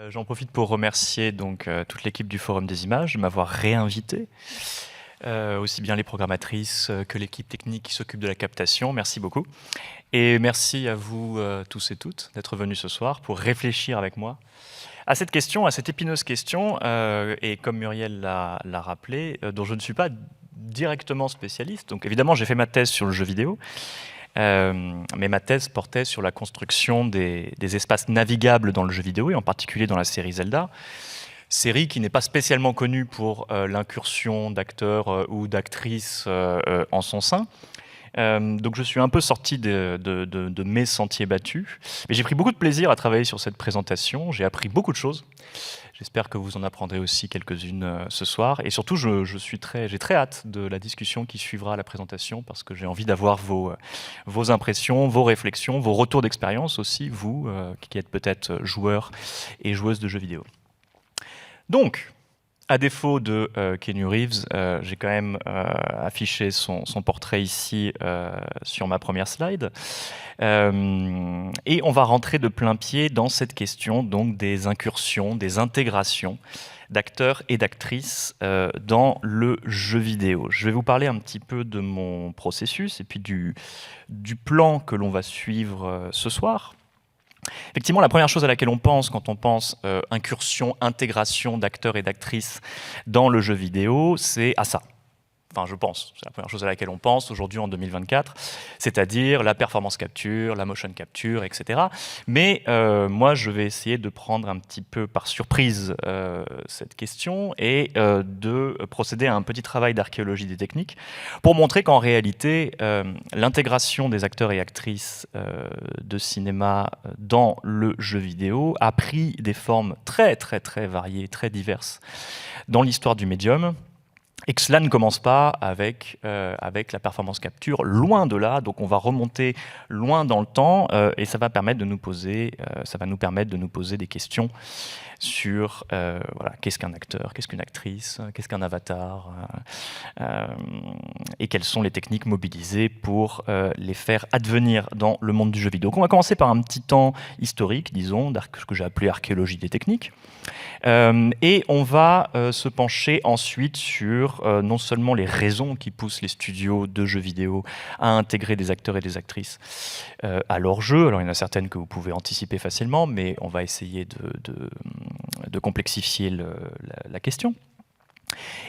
J'en profite pour remercier donc toute l'équipe du Forum des Images de m'avoir réinvité, aussi bien les programmatrices que l'équipe technique qui s'occupe de la captation. Merci beaucoup. Et merci à vous tous et toutes d'être venus ce soir pour réfléchir avec moi à cette question, à cette épineuse question, et comme Muriel l'a rappelé, dont je ne suis pas directement spécialiste. Donc évidemment, j'ai fait ma thèse sur le jeu vidéo, mais ma thèse portait sur la construction des espaces navigables dans le jeu vidéo, et en particulier dans la série Zelda. Série qui n'est pas spécialement connue pour l'incursion d'acteurs ou d'actrices en son sein. Donc je suis un peu sorti de mes sentiers battus. Mais j'ai pris beaucoup de plaisir à travailler sur cette présentation. J'ai appris beaucoup de choses. J'espère que vous en apprendrez aussi quelques-unes ce soir. Et surtout, j'ai très hâte de la discussion qui suivra la présentation parce que j'ai envie d'avoir vos impressions, vos réflexions, vos retours d'expérience aussi, vous qui êtes peut-être joueurs et joueuses de jeux vidéo. Donc, à défaut de Keanu Reeves, j'ai quand même affiché son portrait ici sur ma première slide. Et on va rentrer de plein pied dans cette question donc des incursions, des intégrations d'acteurs et d'actrices dans le jeu vidéo. Je vais vous parler un petit peu de mon processus et puis du plan que l'on va suivre ce soir. Effectivement, la première chose à laquelle on pense quand on pense incursion, intégration d'acteurs et d'actrices dans le jeu vidéo, c'est à ça. Enfin, je pense, c'est la première chose à laquelle on pense aujourd'hui en 2024, c'est-à-dire la performance capture, la motion capture, etc. Mais moi, je vais essayer de prendre un petit peu par surprise cette question et de procéder à un petit travail d'archéologie des techniques pour montrer qu'en réalité, l'intégration des acteurs et actrices de cinéma dans le jeu vidéo a pris des formes très, très, très variées, très diverses dans l'histoire du médium. Et que cela ne commence pas avec la performance capture, loin de là. Donc on va remonter loin dans le temps et ça va nous permettre de nous poser des questions sur voilà, qu'est-ce qu'un acteur, qu'est-ce qu'une actrice, qu'est-ce qu'un avatar, et quelles sont les techniques mobilisées pour les faire advenir dans le monde du jeu vidéo. Donc on va commencer par un petit temps historique, disons, ce que j'ai appelé archéologie des techniques. Et on va se pencher ensuite sur non seulement les raisons qui poussent les studios de jeux vidéo à intégrer des acteurs et des actrices à leur jeu. Alors il y en a certaines que vous pouvez anticiper facilement, mais on va essayer de complexifier la question.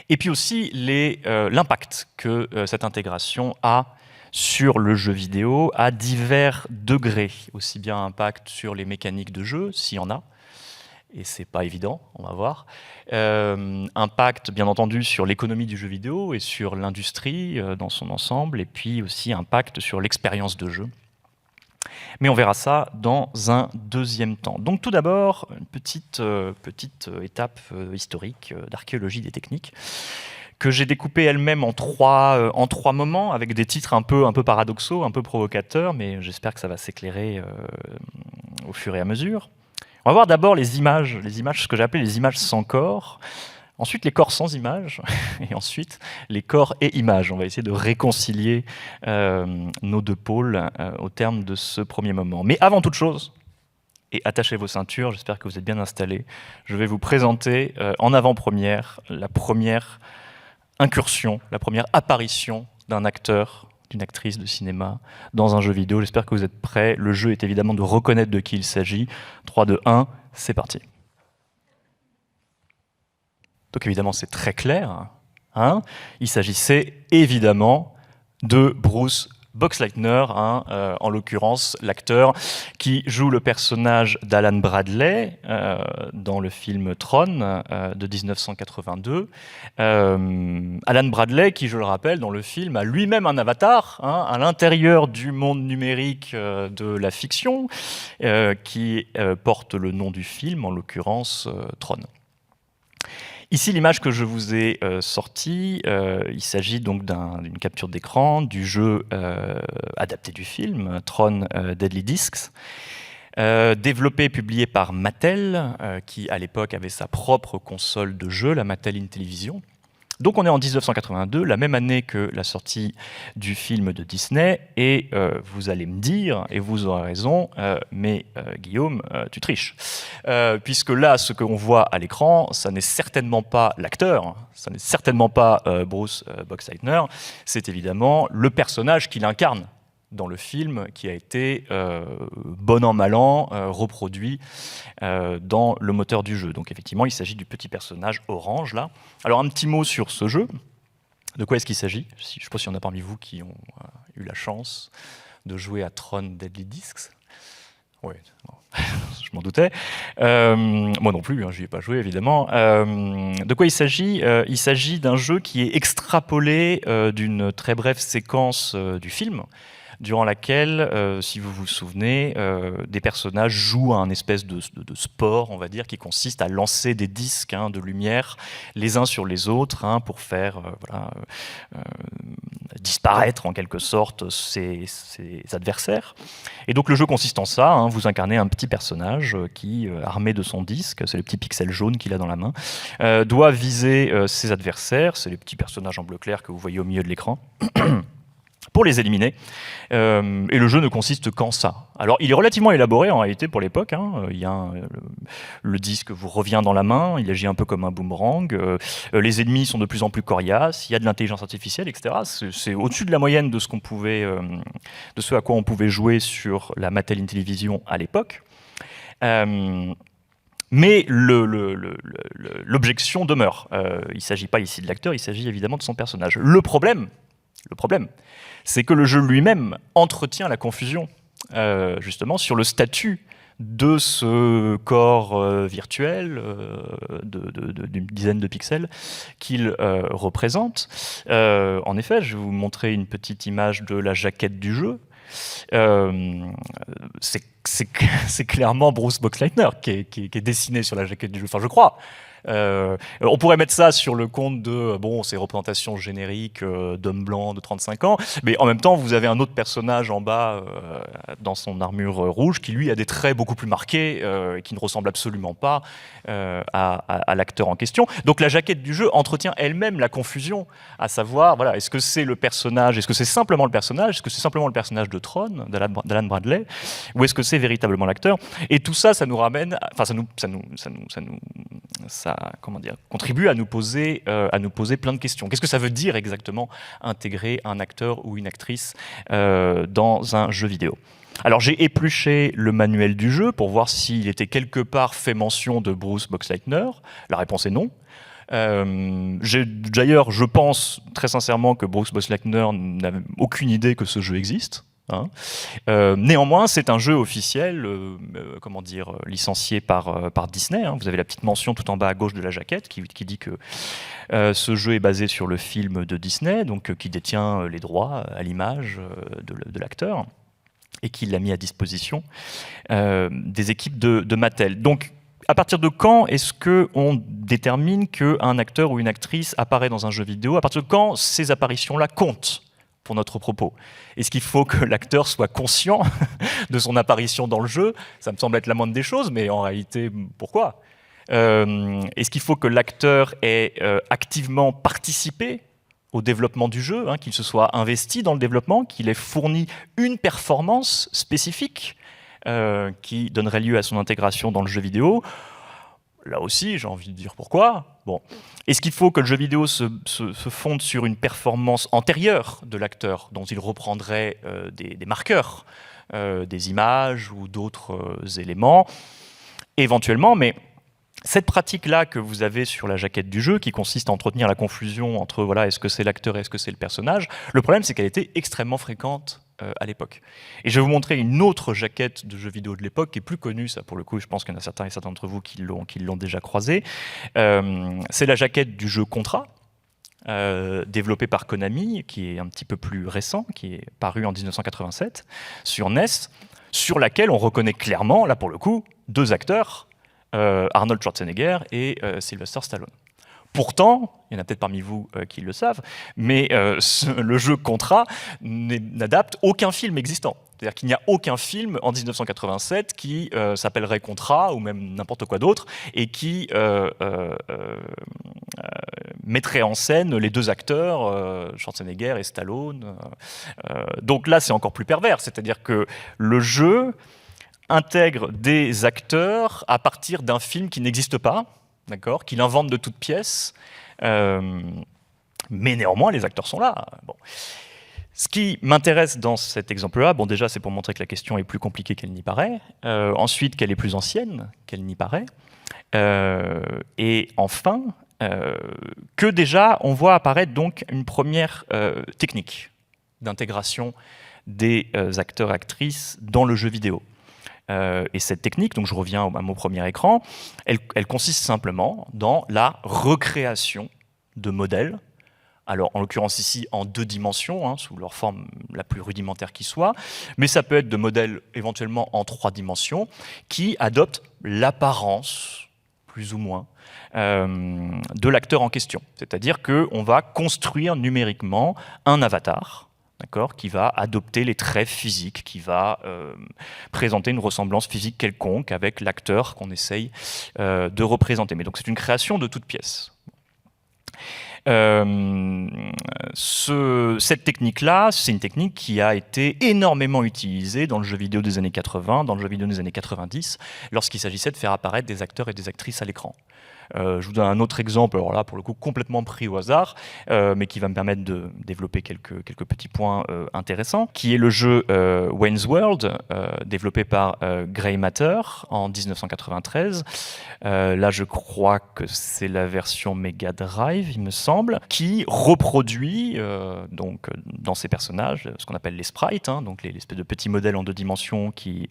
Et puis aussi l'impact que cette intégration a sur le jeu vidéo à divers degrés, aussi bien impact sur les mécaniques de jeu, s'il y en a, et c'est pas évident, on va voir. Impact, bien entendu, sur l'économie du jeu vidéo et sur l'industrie dans son ensemble, et puis aussi impact sur l'expérience de jeu. Mais on verra ça dans un deuxième temps. Donc tout d'abord, une petite étape historique d'archéologie des techniques que j'ai découpée elle-même en trois moments, avec des titres un peu paradoxaux, un peu provocateurs, mais j'espère que ça va s'éclairer au fur et à mesure. On va voir d'abord les images, ce que j'appelle les images sans corps, ensuite les corps sans images, et ensuite les corps et images. On va essayer de réconcilier nos deux pôles au terme de ce premier moment. Mais avant toute chose, et attachez vos ceintures, j'espère que vous êtes bien installés, je vais vous présenter en avant-première la première incursion, la première apparition d'un acteur, d'une actrice de cinéma dans un jeu vidéo. J'espère que vous êtes prêts. Le jeu est évidemment de reconnaître de qui il s'agit. 3, 2, 1, c'est parti. Donc évidemment, c'est très clair. Hein, il s'agissait évidemment de Bruce Boxleitner, en l'occurrence l'acteur qui joue le personnage d'Alan Bradley dans le film Tron de 1982. Alan Bradley, qui, je le rappelle, dans le film a lui-même un avatar à l'intérieur du monde numérique de la fiction qui porte le nom du film, en l'occurrence Tron. Ici, l'image que je vous ai sortie, il s'agit donc d'une capture d'écran du jeu adapté du film, Tron Deadly Discs, développé et publié par Mattel, qui à l'époque avait sa propre console de jeu, la Mattel Intellivision. Donc on est en 1982, la même année que la sortie du film de Disney, et vous allez me dire, et vous aurez raison, mais Guillaume, tu triches. Puisque là, ce qu'on voit à l'écran, ça n'est certainement pas l'acteur, ça n'est certainement pas Bruce Boxleitner, c'est évidemment le personnage qu'il incarne dans le film, qui a été bon an mal an reproduit dans le moteur du jeu. Donc effectivement, il s'agit du petit personnage orange là. Alors un petit mot sur ce jeu. De quoi est-ce qu'il s'agit? Je ne sais pas s'il y en a parmi vous qui ont eu la chance de jouer à Tron Deadly Discs. Oui, je m'en doutais. Moi non plus, hein, je n'y ai pas joué évidemment. De quoi il s'agit? Il s'agit d'un jeu qui est extrapolé d'une très brève séquence du film, durant laquelle, si vous vous souvenez, des personnages jouent à un espèce de sport, on va dire, qui consiste à lancer des disques de lumière les uns sur les autres pour faire disparaître en quelque sorte ses adversaires. Et donc le jeu consiste en ça, vous incarnez un petit personnage qui, armé de son disque, c'est le petit pixel jaune qu'il a dans la main, doit viser ses adversaires, c'est les petits personnages en bleu clair que vous voyez au milieu de l'écran, pour les éliminer. Et le jeu ne consiste qu'en ça. Alors, il est relativement élaboré en réalité pour l'époque. Il y a le disque vous revient dans la main, il agit un peu comme un boomerang. Les ennemis sont de plus en plus coriaces, il y a de l'intelligence artificielle, etc. C'est au-dessus de la moyenne de ce qu'on pouvait, de ce à quoi on pouvait jouer sur la Mattel Intellivision à l'époque. Mais l'objection demeure. Il ne s'agit pas ici de l'acteur, il s'agit évidemment de son personnage. Le problème, c'est que le jeu lui-même entretient la confusion, justement, sur le statut de ce corps virtuel d'une dizaine de pixels qu'il représente. En effet, je vais vous montrer une petite image de la jaquette du jeu. C'est clairement Bruce Boxleitner qui est dessiné sur la jaquette du jeu, enfin je crois. On pourrait mettre ça sur le compte de ces représentations génériques d'homme blanc de 35 ans, mais en même temps vous avez un autre personnage en bas dans son armure rouge qui lui a des traits beaucoup plus marqués et qui ne ressemble absolument pas à l'acteur en question. Donc la jaquette du jeu entretient elle-même la confusion, à savoir voilà, est-ce que c'est le personnage, est-ce que c'est simplement le personnage, est-ce que c'est simplement le personnage de Tron, d'Alan Bradley, ou est-ce que c'est véritablement l'acteur? Et tout ça, ça nous ramène, enfin ça contribue à nous poser plein de questions. Qu'est-ce que ça veut dire exactement intégrer un acteur ou une actrice dans un jeu vidéo? Alors j'ai épluché le manuel du jeu pour voir s'il était quelque part fait mention de Bruce Boxleitner. La réponse est non. D'ailleurs, je pense très sincèrement que Bruce Boxleitner n'avait aucune idée que ce jeu existe. Néanmoins, c'est un jeu officiel, licencié par Disney. Vous avez la petite mention tout en bas à gauche de la jaquette qui dit que ce jeu est basé sur le film de Disney, donc qui détient les droits à l'image de l'acteur et qui l'a mis à disposition des équipes de Mattel. Donc, à partir de quand est-ce qu'on détermine qu'un acteur ou une actrice apparaît dans un jeu vidéo? À partir de quand ces apparitions-là comptent pour notre propos? Est-ce qu'il faut que l'acteur soit conscient de son apparition dans le jeu? Ça me semble être la moindre des choses, mais en réalité, pourquoi? Est-ce qu'il faut que l'acteur ait activement participé au développement du jeu, qu'il se soit investi dans le développement, qu'il ait fourni une performance spécifique qui donnerait lieu à son intégration dans le jeu vidéo? Là aussi, j'ai envie de dire pourquoi. Bon. Est-ce qu'il faut que le jeu vidéo se fonde sur une performance antérieure de l'acteur, dont il reprendrait des marqueurs, des images ou d'autres éléments? Éventuellement, mais cette pratique-là que vous avez sur la jaquette du jeu, qui consiste à entretenir la confusion entre est-ce que c'est l'acteur et est-ce que c'est le personnage, le problème c'est qu'elle était extrêmement fréquente à l'époque. Et je vais vous montrer une autre jaquette de jeux vidéo de l'époque qui est plus connue, ça pour le coup, je pense qu'il y en a certains d'entre vous qui l'ont déjà croisée. C'est la jaquette du jeu Contra, développé par Konami, qui est un petit peu plus récent, qui est paru en 1987 sur NES, sur laquelle on reconnaît clairement, là pour le coup, deux acteurs, Arnold Schwarzenegger et Sylvester Stallone. Pourtant, il y en a peut-être parmi vous qui le savent, mais le jeu Contra n'adapte aucun film existant. C'est-à-dire qu'il n'y a aucun film en 1987 qui s'appellerait Contra, ou même n'importe quoi d'autre, et qui mettrait en scène les deux acteurs, Schwarzenegger et Stallone. Donc là, c'est encore plus pervers, c'est-à-dire que le jeu intègre des acteurs à partir d'un film qui n'existe pas, d'accord, qu'il invente de toutes pièces, mais néanmoins, les acteurs sont là. Bon. Ce qui m'intéresse dans cet exemple-là, bon, déjà, c'est pour montrer que la question est plus compliquée qu'elle n'y paraît, ensuite qu'elle est plus ancienne qu'elle n'y paraît, et enfin, que déjà, on voit apparaître donc une première technique d'intégration des acteurs-actrices dans le jeu vidéo. Et cette technique, donc je reviens à mon premier écran, elle consiste simplement dans la recréation de modèles, alors en l'occurrence ici en 2 dimensions, hein, sous leur forme la plus rudimentaire qui soit, mais ça peut être de modèles éventuellement en 3 dimensions, qui adoptent l'apparence, plus ou moins, de l'acteur en question. C'est-à-dire qu'on va construire numériquement un avatar, qui va adopter les traits physiques, qui va présenter une ressemblance physique quelconque avec l'acteur qu'on essaye de représenter. Mais donc c'est une création de toutes pièces. Cette technique-là, c'est une technique qui a été énormément utilisée dans le jeu vidéo des années 80, dans le jeu vidéo des années 90, lorsqu'il s'agissait de faire apparaître des acteurs et des actrices à l'écran. Je vous donne un autre exemple, alors là pour le coup complètement pris au hasard, mais qui va me permettre de développer quelques petits points intéressants, qui est le jeu Wayne's World, développé par Grey Matter en 1993. Là je crois que c'est la version Mega Drive, il me semble, qui reproduit donc dans ses personnages ce qu'on appelle les sprites, hein, donc l'espèce de petits modèles en 2 dimensions qui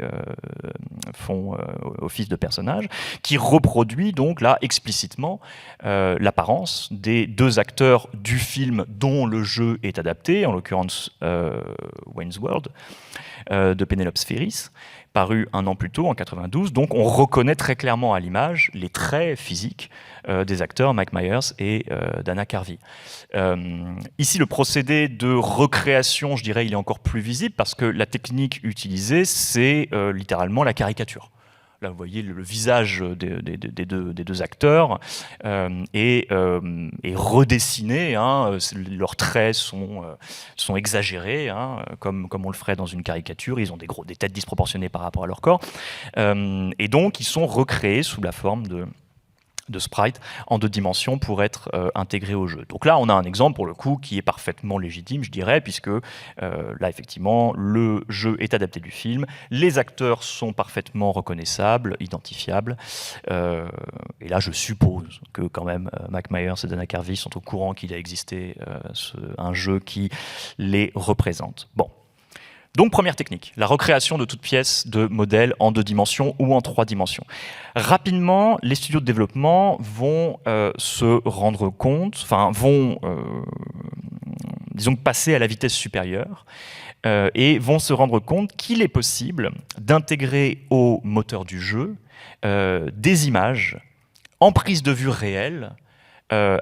font office de personnages, qui reproduit donc là explicitement l'apparence des 2 acteurs du film dont le jeu est adapté, en l'occurrence Wayne's World, de Penelope Spheris, paru 1 an plus tôt, en 92. Donc on reconnaît très clairement à l'image les traits physiques des acteurs Mike Myers et Dana Carvey. Ici, le procédé de recréation, je dirais, il est encore plus visible parce que la technique utilisée, c'est littéralement la caricature. Là, vous voyez le visage des 2 acteurs est redessiné. Hein, leurs traits sont exagérés, hein, comme on le ferait dans une caricature. Ils ont des têtes disproportionnées par rapport à leur corps. Et donc, ils sont recréés sous la forme de sprite en 2 dimensions pour être intégrés au jeu. Donc là, on a un exemple, pour le coup, qui est parfaitement légitime, je dirais, puisque là, effectivement, le jeu est adapté du film, les acteurs sont parfaitement reconnaissables, identifiables, et là, je suppose que quand même, Mike Myers et Dana Carvey sont au courant qu'il a existé un jeu qui les représente. Bon. Donc première technique, la recréation de toutes pièces de modèles en 2 dimensions ou en 3 dimensions. Rapidement, les studios de développement vont se rendre compte, enfin vont, disons, passer à la vitesse supérieure et vont se rendre compte qu'il est possible d'intégrer au moteur du jeu des images en prise de vue réelle,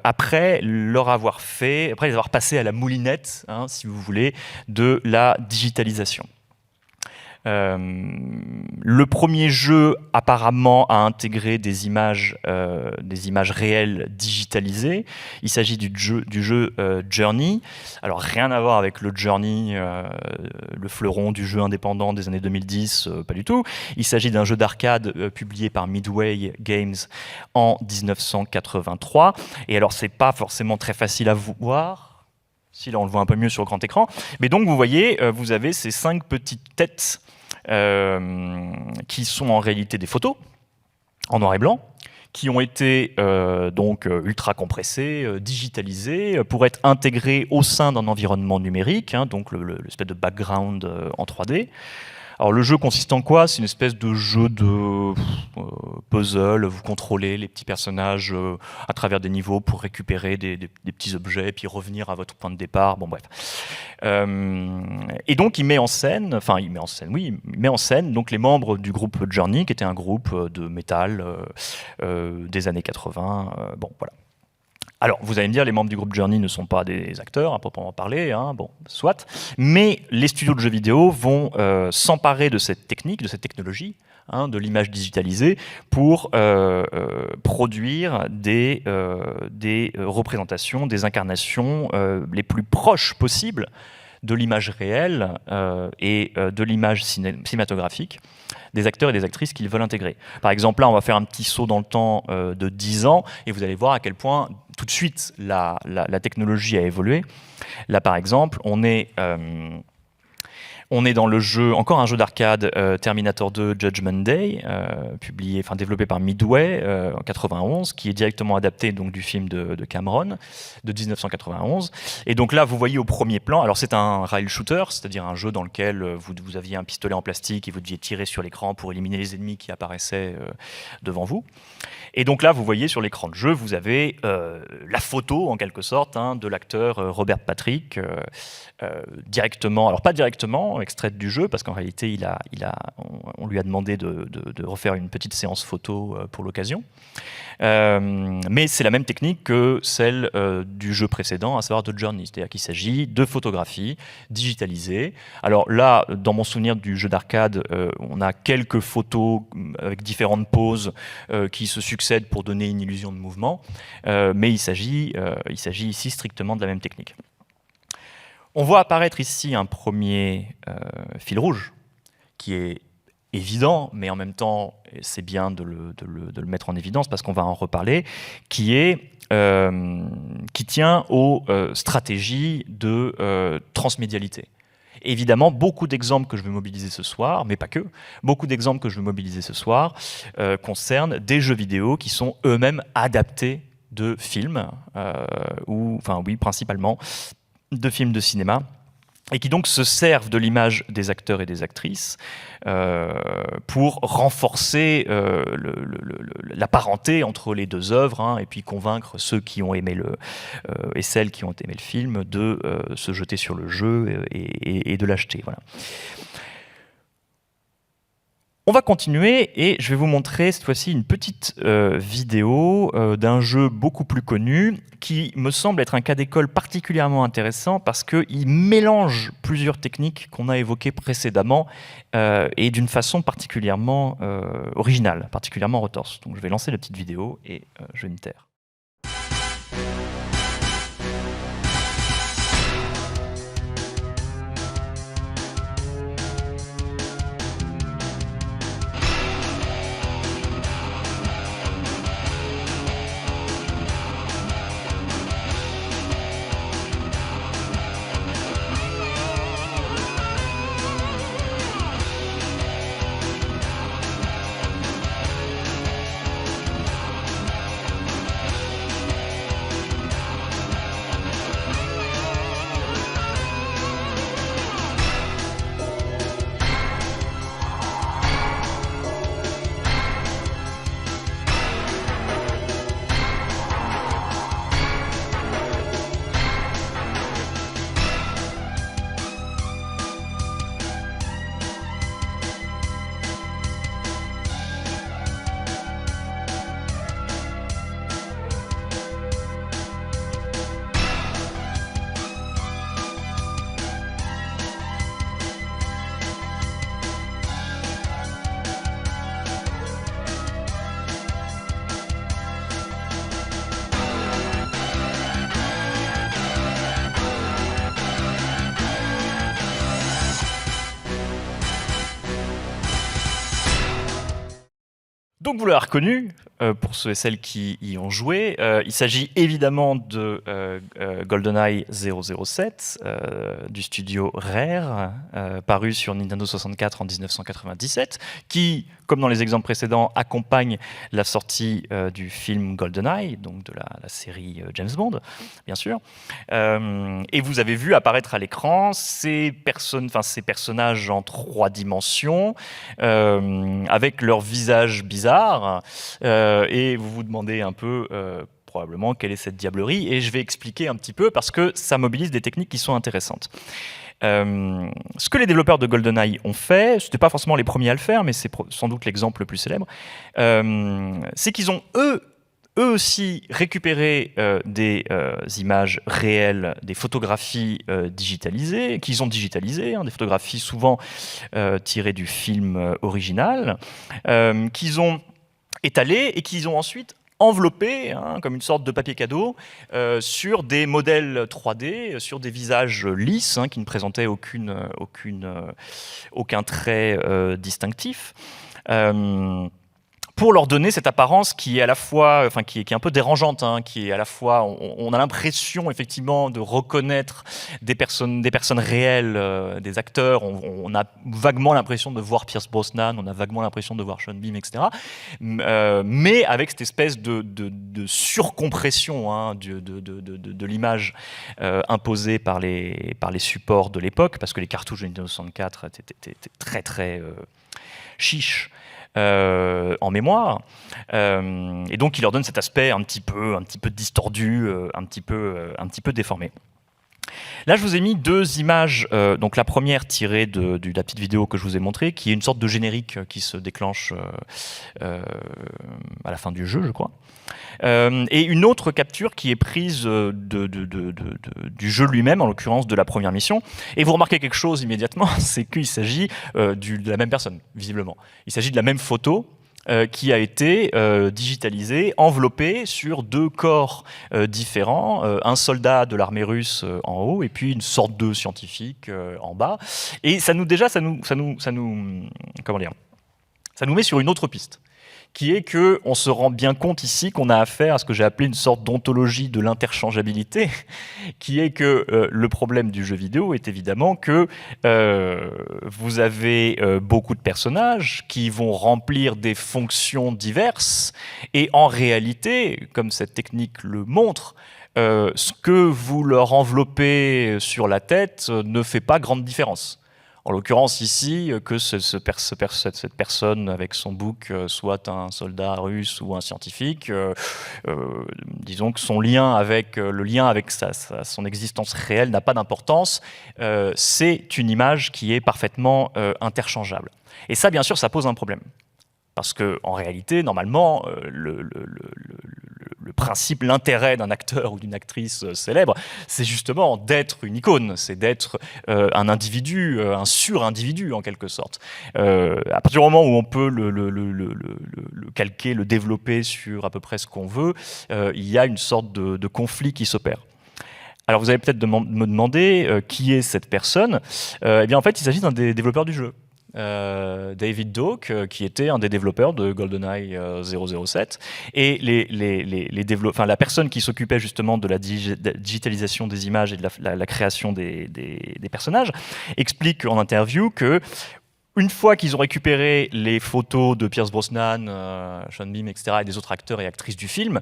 après les avoir passés à la moulinette, hein, si vous voulez, de la digitalisation. Le premier jeu apparemment a intégré des images réelles digitalisées. Il s'agit du jeu Journey. Alors rien à voir avec le Journey, le fleuron du jeu indépendant des années 2010, pas du tout. Il s'agit d'un jeu d'arcade publié par Midway Games en 1983. Et alors c'est pas forcément très facile à voir. Si là on le voit un peu mieux sur le grand écran. Mais donc vous voyez, vous avez ces 5 petites têtes qui sont en réalité des photos en noir et blanc, qui ont été donc ultra compressées, digitalisées, pour être intégrées au sein d'un environnement numérique, hein, donc l'espèce de background en 3D. Alors le jeu consiste en quoi? C'est une espèce de jeu de puzzle, vous contrôlez les petits personnages à travers des niveaux pour récupérer des petits objets, puis revenir à votre point de départ, bon bref. Et donc il met en scène donc les membres du groupe Journey, qui était un groupe de métal des années 80, bon voilà. Alors, vous allez me dire, les membres du groupe Journey ne sont pas des acteurs, à proprement parler, hein, bon, soit, mais les studios de jeux vidéo vont s'emparer de cette technique, de cette technologie, hein, de l'image digitalisée, pour produire des représentations, des incarnations les plus proches possibles de l'image réelle et de l'image cinématographique des acteurs et des actrices qu'ils veulent intégrer. Par exemple, là, on va faire un petit saut dans le temps de 10 ans, et vous allez voir à quel point, tout de suite, la technologie a évolué. Là, par exemple, on est dans le jeu, encore un jeu d'arcade, Terminator 2 Judgment Day, développé par Midway en 91, qui est directement adapté donc, du film de Cameron de 1991. Et donc là, vous voyez au premier plan, alors c'est un rail shooter, c'est-à-dire un jeu dans lequel vous aviez un pistolet en plastique et vous deviez tirer sur l'écran pour éliminer les ennemis qui apparaissaient devant vous. Et donc là, vous voyez sur l'écran de jeu, vous avez la photo, en quelque sorte, hein, de l'acteur Robert Patrick, directement, alors pas directement, extraite du jeu, parce qu'en réalité, on lui a demandé de refaire une petite séance photo pour l'occasion. Mais c'est la même technique que celle du jeu précédent, à savoir de Journey, c'est-à-dire qu'il s'agit de photographie digitalisée. Alors là, dans mon souvenir du jeu d'arcade, on a quelques photos avec différentes poses qui se succèdent pour donner une illusion de mouvement, mais il s'agit ici strictement de la même technique. On voit apparaître ici un premier fil rouge qui est évident, mais en même temps, c'est bien de le mettre en évidence parce qu'on va en reparler, qui tient aux stratégies de transmédialité. Évidemment, beaucoup d'exemples que je vais mobiliser ce soir, mais pas que, beaucoup d'exemples que je vais mobiliser ce soir concernent des jeux vidéo qui sont eux-mêmes adaptés de films, principalement de films de cinéma, et qui donc se servent de l'image des acteurs et des actrices pour renforcer la parenté entre les deux œuvres, hein, et puis convaincre ceux qui ont aimé et celles qui ont aimé le film de se jeter sur le jeu et de l'acheter. Voilà. On va continuer et je vais vous montrer cette fois-ci une petite vidéo d'un jeu beaucoup plus connu qui me semble être un cas d'école particulièrement intéressant parce qu'il mélange plusieurs techniques qu'on a évoquées précédemment et d'une façon particulièrement originale, particulièrement retorse. Donc je vais lancer la petite vidéo et je vais me taire. Donc vous l'avez reconnu, pour ceux et celles qui y ont joué, il s'agit évidemment de GoldenEye 007 du studio Rare, paru sur Nintendo 64 en 1997, qui, comme dans les exemples précédents, accompagne la sortie du film GoldenEye, donc de la série James Bond, bien sûr. Et vous avez vu apparaître à l'écran ces personnages en 3 dimensions, avec leur visage bizarre, et vous vous demandez un peu probablement quelle est cette diablerie, et je vais expliquer un petit peu parce que ça mobilise des techniques qui sont intéressantes. Ce que les développeurs de GoldenEye ont fait, ce n'était pas forcément les premiers à le faire, mais c'est sans doute l'exemple le plus célèbre, c'est qu'ils ont, eux, eux aussi récupérer des images réelles, des photographies digitalisées, qu'ils ont digitalisées, hein, des photographies souvent tirées du film original, qu'ils ont étalées et qu'ils ont ensuite enveloppé, hein, comme une sorte de papier cadeau, sur des modèles 3D, sur des visages lisses, hein, qui ne présentaient aucun trait distinctif. Pour leur donner cette apparence qui est à la fois, enfin qui est un peu dérangeante, hein, qui est à la fois, on a l'impression effectivement de reconnaître des personnes réelles, des acteurs. On a vaguement l'impression de voir Pierce Brosnan, on a vaguement l'impression de voir Sean Bean, etc. Mais avec cette espèce de surcompression, hein, de l'image imposée par les supports de l'époque, parce que les cartouches de Nintendo 64 étaient très très chiches. En mémoire, et donc il leur donne cet aspect un petit peu distordu, un petit peu déformé. Là, je vous ai mis deux images. Donc la première tirée de la petite vidéo que je vous ai montrée, qui est une sorte de générique qui se déclenche à la fin du jeu, je crois. Et une autre capture qui est prise du jeu lui-même, en l'occurrence de la première mission. Et vous remarquez quelque chose immédiatement, c'est qu'il s'agit de la même personne, visiblement. Il s'agit de la même photo qui a été digitalisée, enveloppée sur deux corps différents, un soldat de l'armée russe en haut et puis une sorte de scientifique en bas. Et ça nous met sur une autre piste, qui est qu'on se rend bien compte ici qu'on a affaire à ce que j'ai appelé une sorte d'ontologie de l'interchangeabilité, qui est que le problème du jeu vidéo est évidemment que vous avez beaucoup de personnages qui vont remplir des fonctions diverses, et en réalité, comme cette technique le montre, ce que vous leur enveloppez sur la tête ne fait pas grande différence. En l'occurrence ici, que cette personne avec son bouc soit un soldat russe ou un scientifique, disons que son lien avec, son existence réelle n'a pas d'importance. C'est une image qui est parfaitement interchangeable. Et ça, bien sûr, ça pose un problème. Parce qu'en réalité, normalement, le principe, l'intérêt d'un acteur ou d'une actrice célèbre, c'est justement d'être une icône, c'est d'être un individu, un sur-individu en quelque sorte. À partir du moment où on peut le calquer, le développer sur à peu près ce qu'on veut, il y a une sorte de conflit qui s'opère. Alors vous allez peut-être me demander qui est cette personne. Eh bien en fait, il s'agit d'un des développeurs du jeu. David Doak, qui était un des développeurs de GoldenEye 007, et la personne qui s'occupait justement de la digitalisation des images et de la création des personnages, explique en interview que une fois qu'ils ont récupéré les photos de Pierce Brosnan, Sean Bean, etc., et des autres acteurs et actrices du film,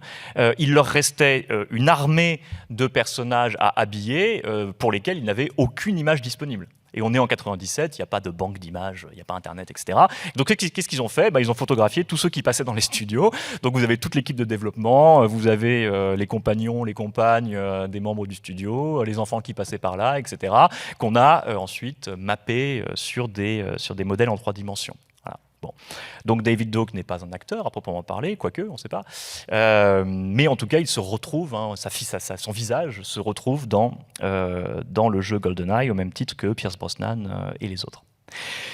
il leur restait une armée de personnages à habiller pour lesquels ils n'avaient aucune image disponible. Et on est en 97, il n'y a pas de banque d'images, il n'y a pas Internet, etc. Donc qu'est-ce qu'ils ont fait ? Ils ont photographié tous ceux qui passaient dans les studios. Donc vous avez toute l'équipe de développement, vous avez les compagnons, les compagnes des membres du studio, les enfants qui passaient par là, etc. qu'on a ensuite mappé sur des modèles en 3 dimensions. Voilà. Bon. Donc David Doak n'est pas un acteur à proprement parler, quoique, on ne sait pas. Mais en tout cas, il se retrouve, hein, son visage se retrouve dans le jeu GoldenEye, au même titre que Pierce Brosnan et les autres.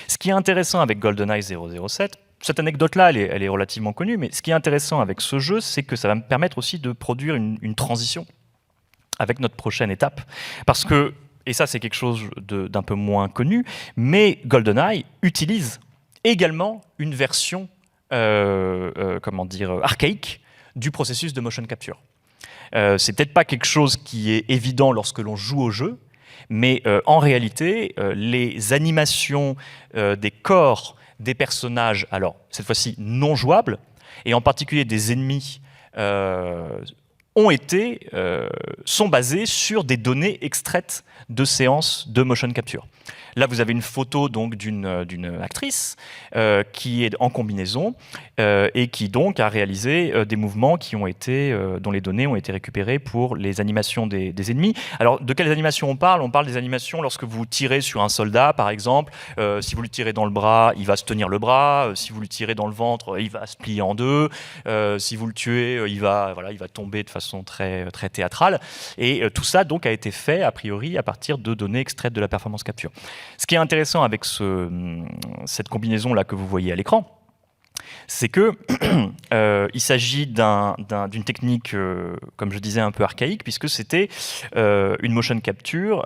Ce qui est intéressant avec GoldenEye 007, cette anecdote-là, elle est relativement connue, mais ce qui est intéressant avec ce jeu, c'est que ça va me permettre aussi de produire une transition avec notre prochaine étape. Parce que, et ça c'est quelque chose d'un peu moins connu, mais GoldenEye utilise également une version archaïque du processus de motion capture. C'est peut-être pas quelque chose qui est évident lorsque l'on joue au jeu, mais en réalité, les animations des corps des personnages, alors cette fois-ci non jouables, et en particulier des ennemis sont basées sur des données extraites de séances de motion capture. Là, vous avez une photo donc d'une actrice qui est en combinaison et qui donc a réalisé des mouvements dont les données ont été récupérées pour les animations des ennemis. Alors, de quelles animations on parle? On parle des animations lorsque vous tirez sur un soldat, par exemple. Si vous le tirez dans le bras, il va se tenir le bras. Si vous le tirez dans le ventre, il va se plier en deux. Si vous le tuez, il va tomber de façon très, très théâtrale. Et tout ça donc a été fait, a priori, à partir de données extraites de la performance capture. Ce qui est intéressant avec cette combinaison-là que vous voyez à l'écran, c'est qu'il s'agit d'une technique, comme je disais, un peu archaïque, puisque c'était une motion capture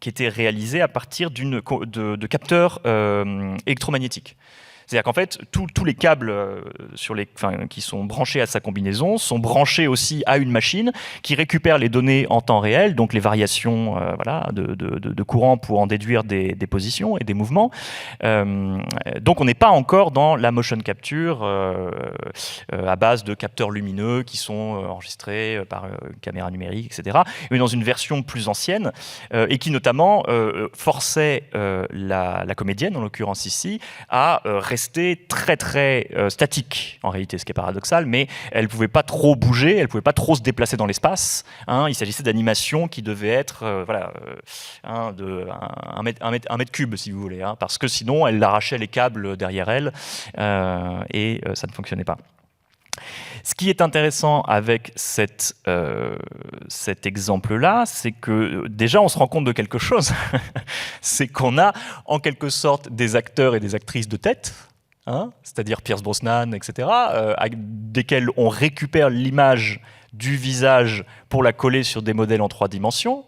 qui était réalisée à partir de capteurs électromagnétiques. C'est-à-dire qu'en fait, tous les câbles qui sont branchés à sa combinaison sont branchés aussi à une machine qui récupère les données en temps réel, donc les variations de courant pour en déduire des positions et des mouvements. Donc on n'est pas encore dans la motion capture à base de capteurs lumineux qui sont enregistrés par caméra numérique, etc. Mais dans une version plus ancienne et qui notamment forçait la comédienne, en l'occurrence ici, à rester très très statique en réalité, ce qui est paradoxal, mais elle ne pouvait pas trop bouger, elle ne pouvait pas trop se déplacer dans l'espace. Il s'agissait d'animations qui devaient être de 1 mètre cube, si vous voulez, parce que sinon elle arrachait les câbles derrière elle et ça ne fonctionnait pas. Ce qui est intéressant avec cet exemple-là, c'est que déjà on se rend compte de quelque chose, c'est qu'on a en quelque sorte des acteurs et des actrices de tête, c'est-à-dire Pierce Brosnan, etc., desquels on récupère l'image du visage pour la coller sur des modèles en 3 dimensions,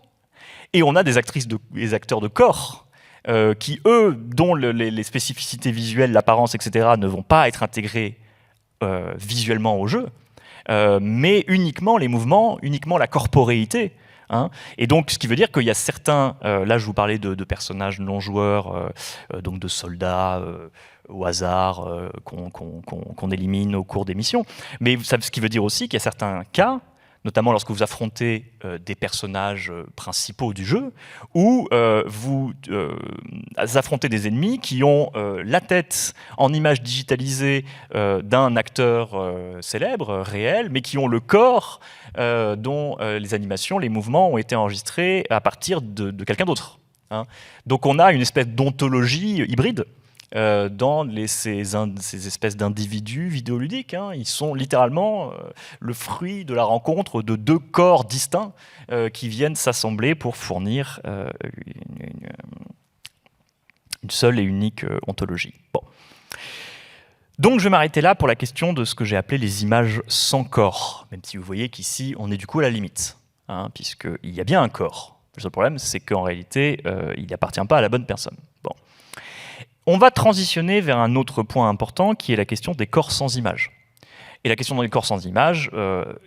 et on a des acteurs de corps qui, eux, dont les spécificités visuelles, l'apparence, etc., ne vont pas être intégrées visuellement au jeu, mais uniquement les mouvements, uniquement la corporéité. Et donc, ce qui veut dire qu'il y a certains, là je vous parlais de personnages non joueurs, donc de soldats au hasard qu'on élimine au cours des missions, mais ce qui veut dire aussi qu'il y a certains cas, notamment lorsque vous affrontez des personnages principaux du jeu, où vous affrontez des ennemis qui ont la tête en image digitalisée d'un acteur célèbre, réel, mais qui ont le corps dont les animations, les mouvements ont été enregistrés à partir de quelqu'un d'autre. Donc on a une espèce d'ontologie hybride dans ces espèces d'individus vidéoludiques. Ils sont littéralement le fruit de la rencontre de 2 corps distincts qui viennent s'assembler pour fournir une seule et unique ontologie. Bon. Donc je vais m'arrêter là pour la question de ce que j'ai appelé les images sans corps, même si vous voyez qu'ici on est du coup à la limite, puisqu'il y a bien un corps. Le seul problème, c'est qu'en réalité, il n'appartient pas à la bonne personne. Bon. On va transitionner vers un autre point important qui est la question des corps sans image. Et la question des corps sans image,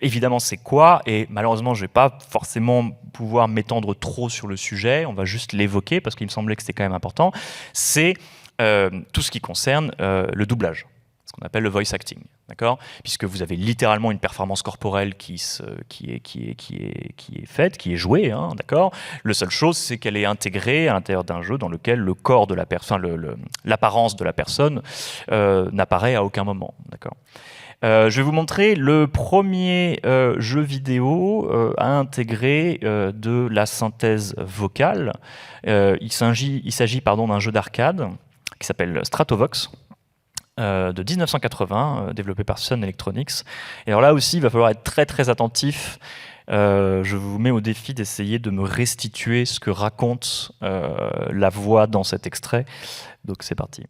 évidemment, c'est quoi? Et malheureusement, je ne vais pas forcément pouvoir m'étendre trop sur le sujet, on va juste l'évoquer parce qu'il me semblait que c'était quand même important. C'est tout ce qui concerne le doublage, ce qu'on appelle le voice acting. D'accord ? Puisque vous avez littéralement une performance corporelle qui est faite, qui est jouée, d'accord ? La seule chose, c'est qu'elle est intégrée à l'intérieur d'un jeu dans lequel le corps de la personne, l'apparence de la personne n'apparaît à aucun moment, d'accord ? Je vais vous montrer le premier jeu vidéo à intégrer de la synthèse vocale. Il s'agit d'un jeu d'arcade qui s'appelle Stratovox. De 1980, développé par Sun Electronics. Et alors là aussi, il va falloir être très très attentif. Je vous mets au défi d'essayer de me restituer ce que raconte la voix dans cet extrait. Donc c'est parti.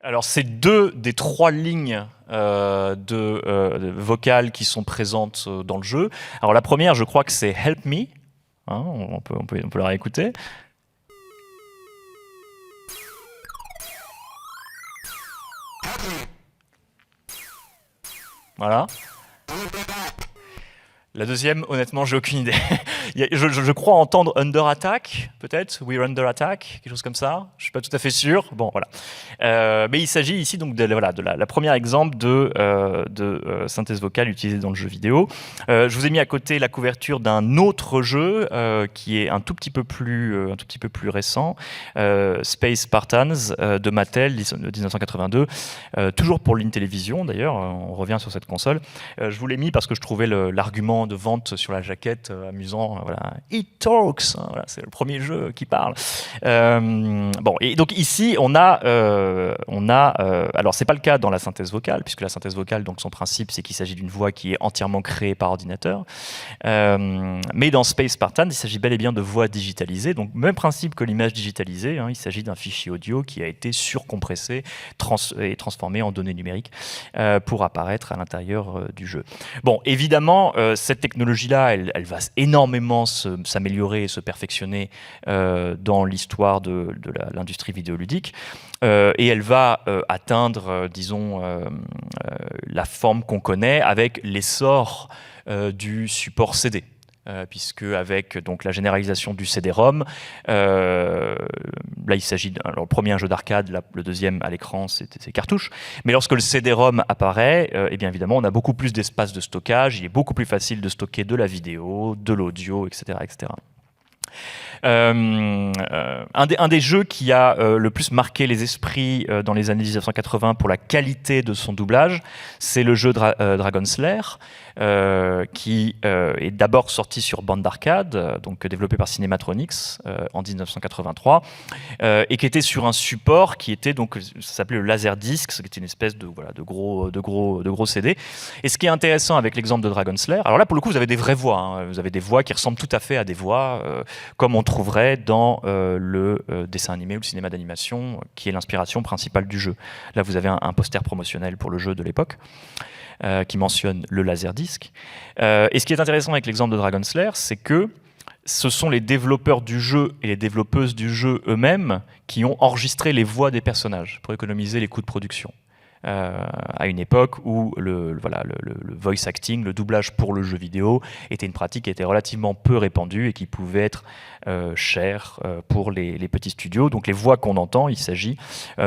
Alors, c'est 2 des 3 lignes vocales qui sont présentes dans le jeu. Alors, la première, je crois que c'est « Help me ». On peut la réécouter. Voilà. La deuxième, honnêtement, j'ai aucune idée. Je crois entendre Under Attack, peut-être, We're Under Attack, quelque chose comme ça. Je suis pas tout à fait sûr. Bon, voilà. Mais il s'agit ici donc de la première exemple de synthèse vocale utilisée dans le jeu vidéo. Je vous ai mis à côté la couverture d'un autre jeu qui est un tout petit peu plus récent, Space Spartans de Mattel, 1982, toujours pour l'Intellivision d'ailleurs. On revient sur cette console. Je vous l'ai mis parce que je trouvais l'argument de vente sur la jaquette amusant. Voilà. It talks, hein, voilà, c'est le premier jeu qui parle. Bon, et donc ici on a alors c'est pas le cas dans la synthèse vocale, puisque la synthèse vocale, donc son principe, c'est qu'il s'agit d'une voix qui est entièrement créée par ordinateur. Mais dans Space Spartan, il s'agit bel et bien de voix digitalisées, donc même principe que l'image digitalisée. Hein, il s'agit d'un fichier audio qui a été surcompressé et transformé en données numériques pour apparaître à l'intérieur du jeu. Bon, évidemment, cette technologie-là, elle va énormément s'améliorer et se perfectionner dans l'histoire de l'industrie vidéoludique. Et elle va atteindre, disons, la forme qu'on connaît avec l'essor du support CD. Puisque avec donc la généralisation du CD-ROM, là il s'agit le premier un jeu d'arcade, le deuxième à l'écran c'est cartouches, mais lorsque le CD-ROM apparaît, et bien évidemment on a beaucoup plus d'espace de stockage, il est beaucoup plus facile de stocker de la vidéo, de l'audio, etc., etc. Un des jeux qui a le plus marqué les esprits dans les années 1980 pour la qualité de son doublage, c'est le jeu Dragon Slayer, qui est d'abord sorti sur bande d'arcade, donc développé par Cinematronics en 1983, et qui était sur un support qui était donc, ça s'appelait le Laserdisc, ce qui était une espèce de gros CD. Et ce qui est intéressant avec l'exemple de Dragon Slayer, alors là pour le coup vous avez des vraies voix, hein, vous avez des voix qui ressemblent tout à fait à des voix comme on trouverait dans le dessin animé ou le cinéma d'animation, qui est l'inspiration principale du jeu. Là, vous avez un poster promotionnel pour le jeu de l'époque, qui mentionne le Laserdisc. Et ce qui est intéressant avec l'exemple de Dragon Slayer, c'est que ce sont les développeurs du jeu et les développeuses du jeu eux-mêmes qui ont enregistré les voix des personnages pour économiser les coûts de production. À une époque où le voice acting, le doublage pour le jeu vidéo, était une pratique qui était relativement peu répandue et qui pouvait être chère pour les petits studios. Donc les voix qu'on entend, il s'agit,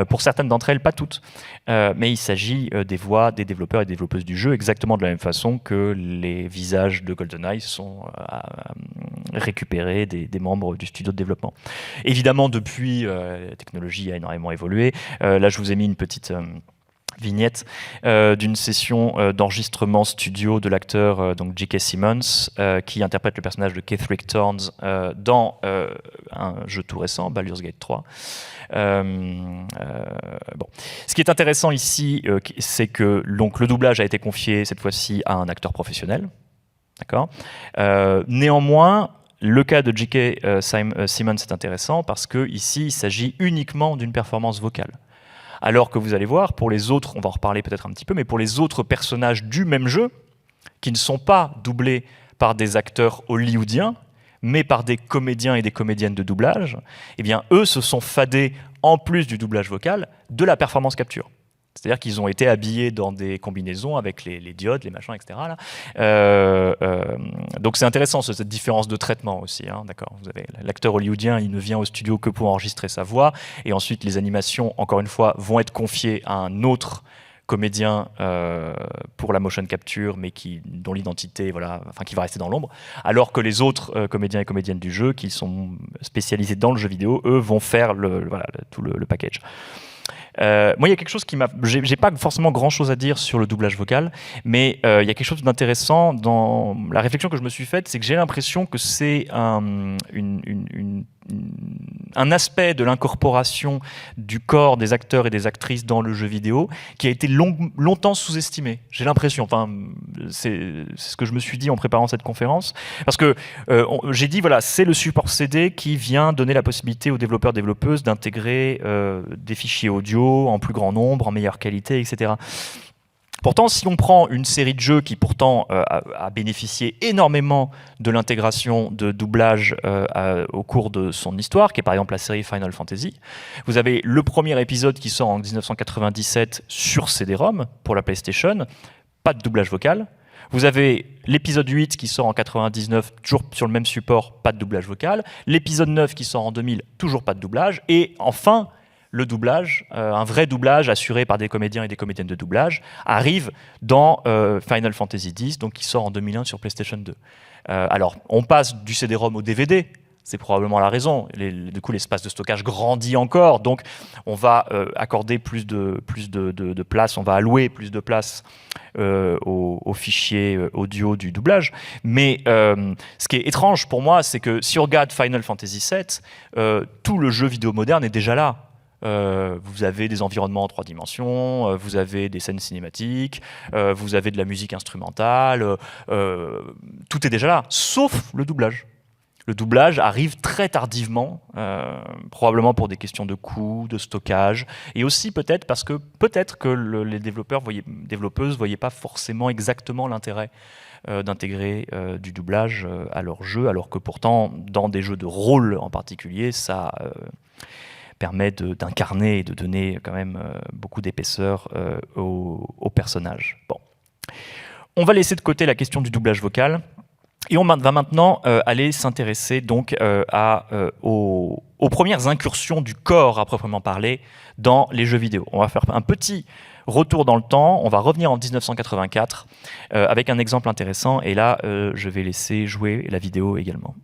pour certaines d'entre elles, pas toutes, mais il s'agit des voix des développeurs et développeuses du jeu, exactement de la même façon que les visages de GoldenEye sont récupérés des membres du studio de développement. Évidemment, depuis, la technologie a énormément évolué. Là, je vous ai mis une petite vignette d'une session d'enregistrement studio de l'acteur donc J.K. Simmons qui interprète le personnage de Ketherick Thorns dans un jeu tout récent, Baldur's Gate 3. Bon. Ce qui est intéressant ici, c'est que donc, le doublage a été confié cette fois-ci à un acteur professionnel. D'accord. Néanmoins, le cas de J.K. Simmons est intéressant parce qu'ici, il s'agit uniquement d'une performance vocale. Alors que vous allez voir, pour les autres, on va en reparler peut-être un petit peu, mais pour les autres personnages du même jeu, qui ne sont pas doublés par des acteurs hollywoodiens, mais par des comédiens et des comédiennes de doublage, eh bien, eux se sont fadés, en plus du doublage vocal, de la performance capture. C'est-à-dire qu'ils ont été habillés dans des combinaisons avec les diodes, les machins, etc. Là. Donc c'est intéressant cette différence de traitement aussi. Hein, d'accord. Vous avez l'acteur hollywoodien, il ne vient au studio que pour enregistrer sa voix, et ensuite les animations, encore une fois, vont être confiées à un autre comédien pour la motion capture, mais dont l'identité, qui va rester dans l'ombre, alors que les autres comédiens et comédiennes du jeu, qui sont spécialisés dans le jeu vidéo, eux vont faire tout le package. Moi, il y a quelque chose qui m'a... J'ai pas forcément grand-chose à dire sur le doublage vocal, mais il y a quelque chose d'intéressant dans la réflexion que je me suis faite, c'est que j'ai l'impression que c'est un aspect de l'incorporation du corps des acteurs et des actrices dans le jeu vidéo qui a été longtemps sous-estimé. J'ai l'impression, c'est ce que je me suis dit en préparant cette conférence, parce que j'ai dit, c'est le support CD qui vient donner la possibilité aux développeurs-développeuses d'intégrer des fichiers audio en plus grand nombre, en meilleure qualité, etc. Pourtant, si on prend une série de jeux qui pourtant a bénéficié énormément de l'intégration de doublage au cours de son histoire, qui est par exemple la série Final Fantasy, vous avez le premier épisode qui sort en 1997 sur CD-ROM pour la PlayStation, pas de doublage vocal. Vous avez l'épisode 8 qui sort en 99, toujours sur le même support, pas de doublage vocal. L'épisode 9 qui sort en 2000, toujours pas de doublage. Et enfin, le doublage, un vrai doublage assuré par des comédiens et des comédiennes de doublage, arrive dans Final Fantasy X, donc qui sort en 2001 sur PlayStation 2. Alors, on passe du CD-ROM au DVD, c'est probablement la raison. Du coup, l'espace de stockage grandit encore, donc on va accorder plus de place, on va allouer plus de place aux fichiers audio du doublage. Mais ce qui est étrange pour moi, c'est que si on regarde Final Fantasy VII, tout le jeu vidéo moderne est déjà là. Vous avez des environnements en 3 dimensions, vous avez des scènes cinématiques, vous avez de la musique instrumentale, tout est déjà là, sauf le doublage. Le doublage arrive très tardivement, probablement pour des questions de coût, de stockage, et aussi peut-être parce que les développeuses ne voyaient pas forcément exactement l'intérêt d'intégrer du doublage à leur jeu, alors que pourtant, dans des jeux de rôle en particulier, ça permet d'incarner et de donner quand même beaucoup d'épaisseur aux personnages. Bon. On va laisser de côté la question du doublage vocal. Et on va maintenant aller s'intéresser donc aux premières incursions du corps à proprement parler dans les jeux vidéo. On va faire un petit retour dans le temps, on va revenir en 1984 avec un exemple intéressant, et là je vais laisser jouer la vidéo également.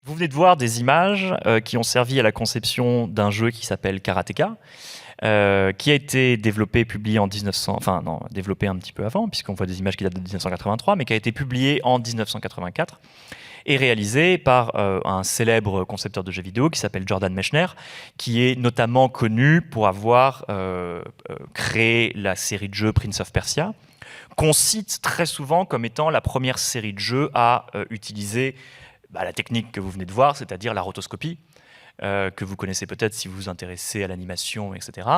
Vous venez de voir des images qui ont servi à la conception d'un jeu qui s'appelle Karateka, qui a été développé, publié en 1900, enfin non, développé un petit peu avant, puisqu'on voit des images qui datent de 1983, mais qui a été publié en 1984 et réalisé par un célèbre concepteur de jeux vidéo qui s'appelle Jordan Mechner, qui est notamment connu pour avoir créé la série de jeux Prince of Persia, qu'on cite très souvent comme étant la première série de jeux à utiliser la technique que vous venez de voir, c'est-à-dire la rotoscopie, que vous connaissez peut-être si vous vous intéressez à l'animation, etc.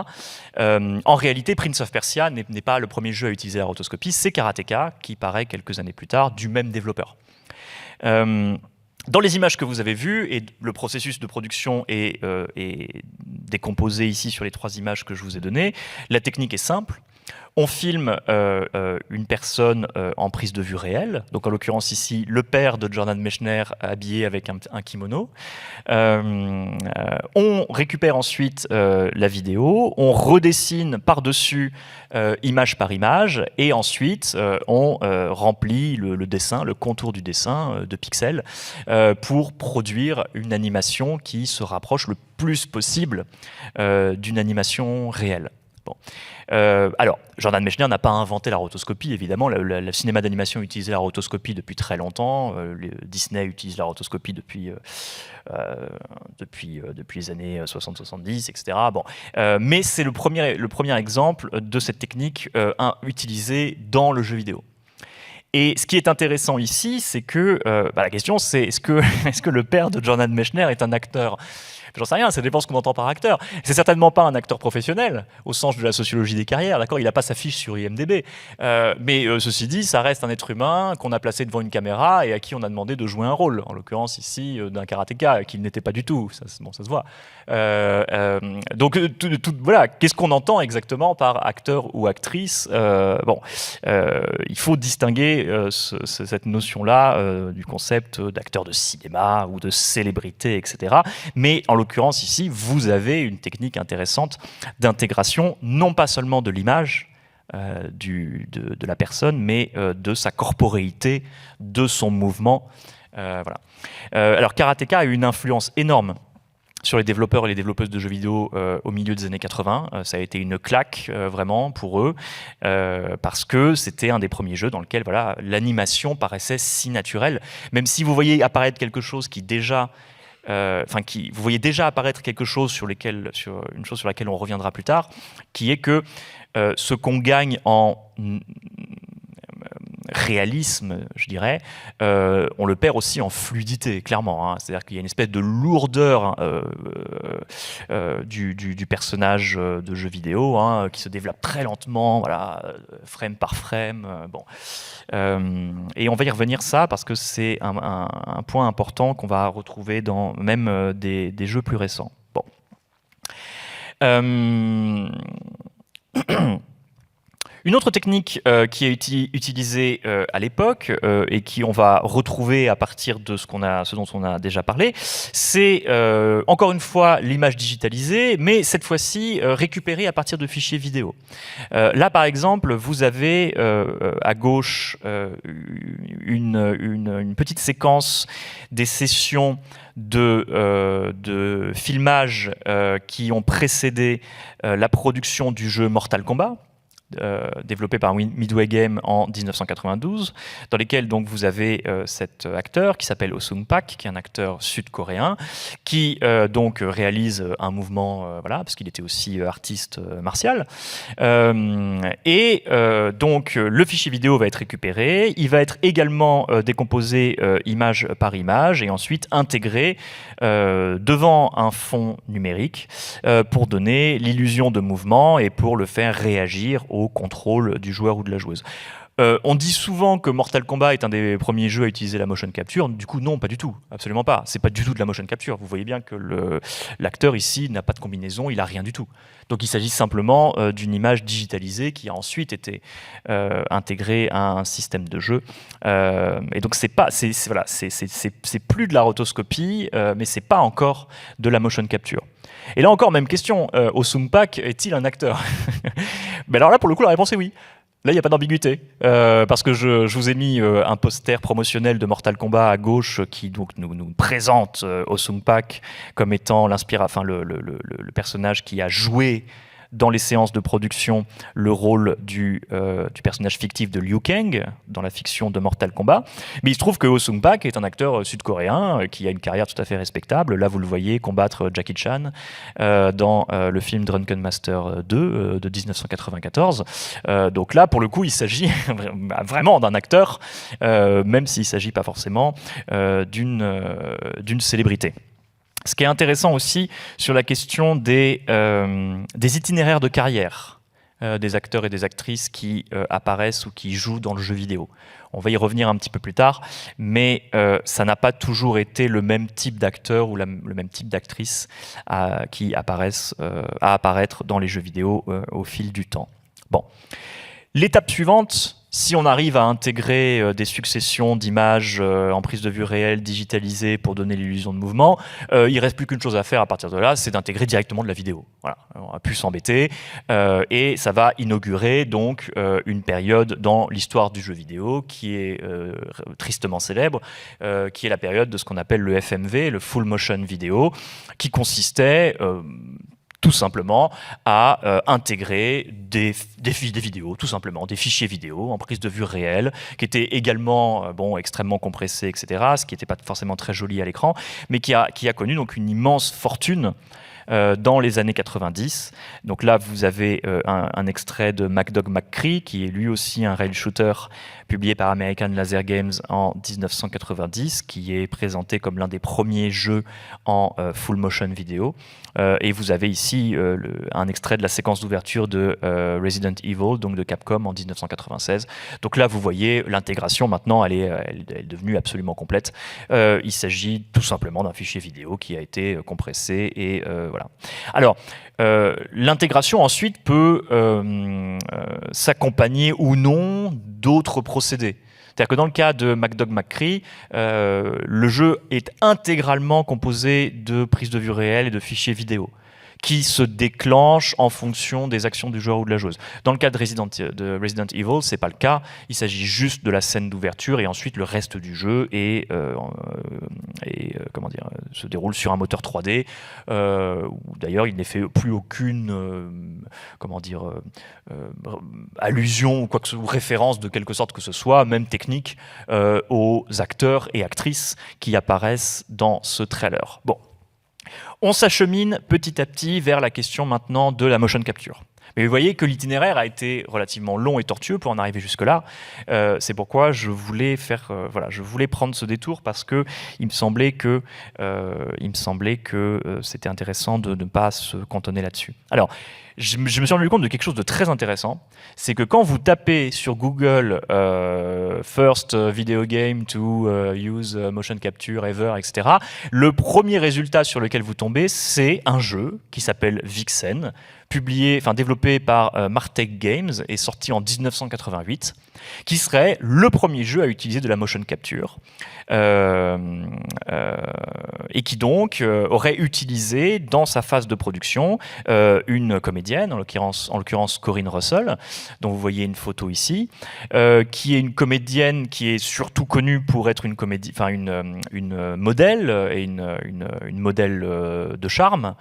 En réalité, Prince of Persia n'est pas le premier jeu à utiliser la rotoscopie, c'est Karateka, qui paraît quelques années plus tard, du même développeur. Dans les images que vous avez vues, et le processus de production est décomposé ici sur les 3 images que je vous ai données, la technique est simple. On filme une personne en prise de vue réelle, donc en l'occurrence ici le père de Jordan Mechner habillé avec un kimono. On récupère ensuite la vidéo, on redessine par-dessus image par image, et ensuite on remplit le dessin, le contour du dessin de pixels pour produire une animation qui se rapproche le plus possible d'une animation réelle. Bon. Alors, Jordan Mechner n'a pas inventé la rotoscopie, évidemment. Le cinéma d'animation utilisait la rotoscopie depuis très longtemps. Disney utilise la rotoscopie depuis les années 60-70, etc. Bon. Mais c'est le premier exemple de cette technique utilisée dans le jeu vidéo. Et ce qui est intéressant ici, c'est que la question c'est est-ce que le père de Jordan Mechner est un acteur ? J'en sais rien, ça dépend ce qu'on entend par acteur. C'est certainement pas un acteur professionnel, au sens de la sociologie des carrières, d'accord ? Il n'a pas sa fiche sur IMDb. Mais ceci dit, ça reste un être humain qu'on a placé devant une caméra et à qui on a demandé de jouer un rôle. En l'occurrence ici, d'un karatéka, qu'il n'était pas du tout. Ça se voit. Donc, voilà, qu'est-ce qu'on entend exactement par acteur ou actrice ? Il faut distinguer cette notion-là du concept d'acteur de cinéma ou de célébrité, etc. Mais en l'occurrence ici, vous avez une technique intéressante d'intégration, non pas seulement de l'image, de la personne, mais de sa corporéité, de son mouvement. Voilà. Alors Karateka a eu une influence énorme sur les développeurs et les développeuses de jeux vidéo au milieu des années 80. Ça a été une claque vraiment pour eux, parce que c'était un des premiers jeux dans lequel voilà, l'animation paraissait si naturelle. Même si vous voyez apparaître quelque chose qui déjà... vous voyez déjà apparaître quelque chose une chose sur laquelle on reviendra plus tard, qui est que ce qu'on gagne en réalisme, je dirais, on le perd aussi en fluidité, clairement. Hein. C'est-à-dire qu'il y a une espèce de lourdeur du personnage de jeu vidéo qui se développe très lentement, voilà, frame par frame. Bon. Et on va y revenir ça parce que c'est un point important qu'on va retrouver dans même des jeux plus récents. Bon. Une autre technique qui est utilisée à l'époque et qui on va retrouver à partir de ce dont on a déjà parlé, c'est encore une fois l'image digitalisée, mais cette fois-ci récupérée à partir de fichiers vidéo. Là, par exemple, vous avez à gauche une petite séquence des sessions de filmage qui ont précédé la production du jeu Mortal Kombat. Développé par Midway Game en 1992, dans lesquels donc vous avez cet acteur qui s'appelle Oh Sung-pak, qui est un acteur sud-coréen, qui donc réalise un mouvement, voilà, parce qu'il était aussi artiste martial. Donc le fichier vidéo va être récupéré, il va être également décomposé image par image et ensuite intégré devant un fond numérique pour donner l'illusion de mouvement et pour le faire réagir au contrôle du joueur ou de la joueuse. On dit souvent que Mortal Kombat est un des premiers jeux à utiliser la motion capture. Du coup, non, pas du tout. Absolument pas. C'est pas du tout de la motion capture. Vous voyez bien que l'acteur ici n'a pas de combinaison, il a rien du tout. Donc il s'agit simplement d'une image digitalisée qui a ensuite été intégrée à un système de jeu. Et donc c'est plus de la rotoscopie, mais c'est pas encore de la motion capture. Et là encore, même question, Oh Sung-pak est-il un acteur? Mais alors là, pour le coup, la réponse est oui. Là, il n'y a pas d'ambiguïté, parce que je vous ai mis un poster promotionnel de Mortal Kombat à gauche qui donc nous présente Oh Sung-pak comme étant le personnage qui a joué dans les séances de production le rôle du personnage fictif de Liu Kang dans la fiction de Mortal Kombat. Mais il se trouve que Oh Sung-pak est un acteur sud-coréen qui a une carrière tout à fait respectable. Là, vous le voyez combattre Jackie Chan dans le film Drunken Master 2 de 1994. Donc là, pour le coup, il s'agit vraiment d'un acteur, même s'il ne s'agit pas forcément d'une célébrité. Ce qui est intéressant aussi sur la question des itinéraires de carrière des acteurs et des actrices qui apparaissent ou qui jouent dans le jeu vidéo. On va y revenir un petit peu plus tard, mais ça n'a pas toujours été le même type d'acteur ou le même type d'actrice qui apparaissent à apparaître dans les jeux vidéo au fil du temps. Bon. L'étape suivante, si on arrive à intégrer des successions d'images en prise de vue réelle, digitalisées pour donner l'illusion de mouvement, il ne reste plus qu'une chose à faire à partir de là, c'est d'intégrer directement de la vidéo. Voilà, on n'a plus s'embêter et ça va inaugurer donc une période dans l'histoire du jeu vidéo qui est tristement célèbre, qui est la période de ce qu'on appelle le FMV, le Full Motion Video, qui consistait tout simplement à intégrer des vidéos, tout simplement, des fichiers vidéo en prise de vue réelle, qui étaient également extrêmement compressés, etc., ce qui n'était pas forcément très joli à l'écran, mais qui a connu donc une immense fortune dans les années 90. Donc là, vous avez un extrait de MacDog McCree, qui est lui aussi un rail shooter publié par American Laser Games en 1990, qui est présenté comme l'un des premiers jeux en full motion vidéo. Et vous avez ici un extrait de la séquence d'ouverture de Resident Evil, donc de Capcom en 1996. Donc là, vous voyez l'intégration maintenant, elle est devenue absolument complète. Il s'agit tout simplement d'un fichier vidéo qui a été compressé et voilà. Alors, l'intégration ensuite peut s'accompagner ou non d'autres procédés. C'est-à-dire que dans le cas de MacDog McCree, le jeu est intégralement composé de prises de vue réelles et de fichiers vidéo qui se déclenche en fonction des actions du joueur ou de la joueuse. Dans le cas de Resident Evil, c'est pas le cas. Il s'agit juste de la scène d'ouverture et ensuite le reste du jeu se déroule sur un moteur 3D où d'ailleurs il n'est fait plus aucune allusion ou référence de quelque sorte que ce soit, même technique, aux acteurs et actrices qui apparaissent dans ce trailer. Bon. On s'achemine petit à petit vers la question maintenant de la motion capture. Mais vous voyez que l'itinéraire a été relativement long et tortueux pour en arriver jusque-là. C'est pourquoi je voulais prendre ce détour parce que il me semblait que c'était intéressant de ne pas se cantonner là-dessus. Alors, je me suis rendu compte de quelque chose de très intéressant, c'est que quand vous tapez sur Google First Video Game to Use Motion Capture Ever, etc., le premier résultat sur lequel vous tombez, c'est un jeu qui s'appelle Vixen, développé par Martech Games et sorti en 1988, qui serait le premier jeu à utiliser de la motion capture et qui donc aurait utilisé dans sa phase de production une comédienne, en l'occurrence Corinne Russell, dont vous voyez une photo ici, qui est une comédienne qui est surtout connue pour être une modèle et une modèle de charme.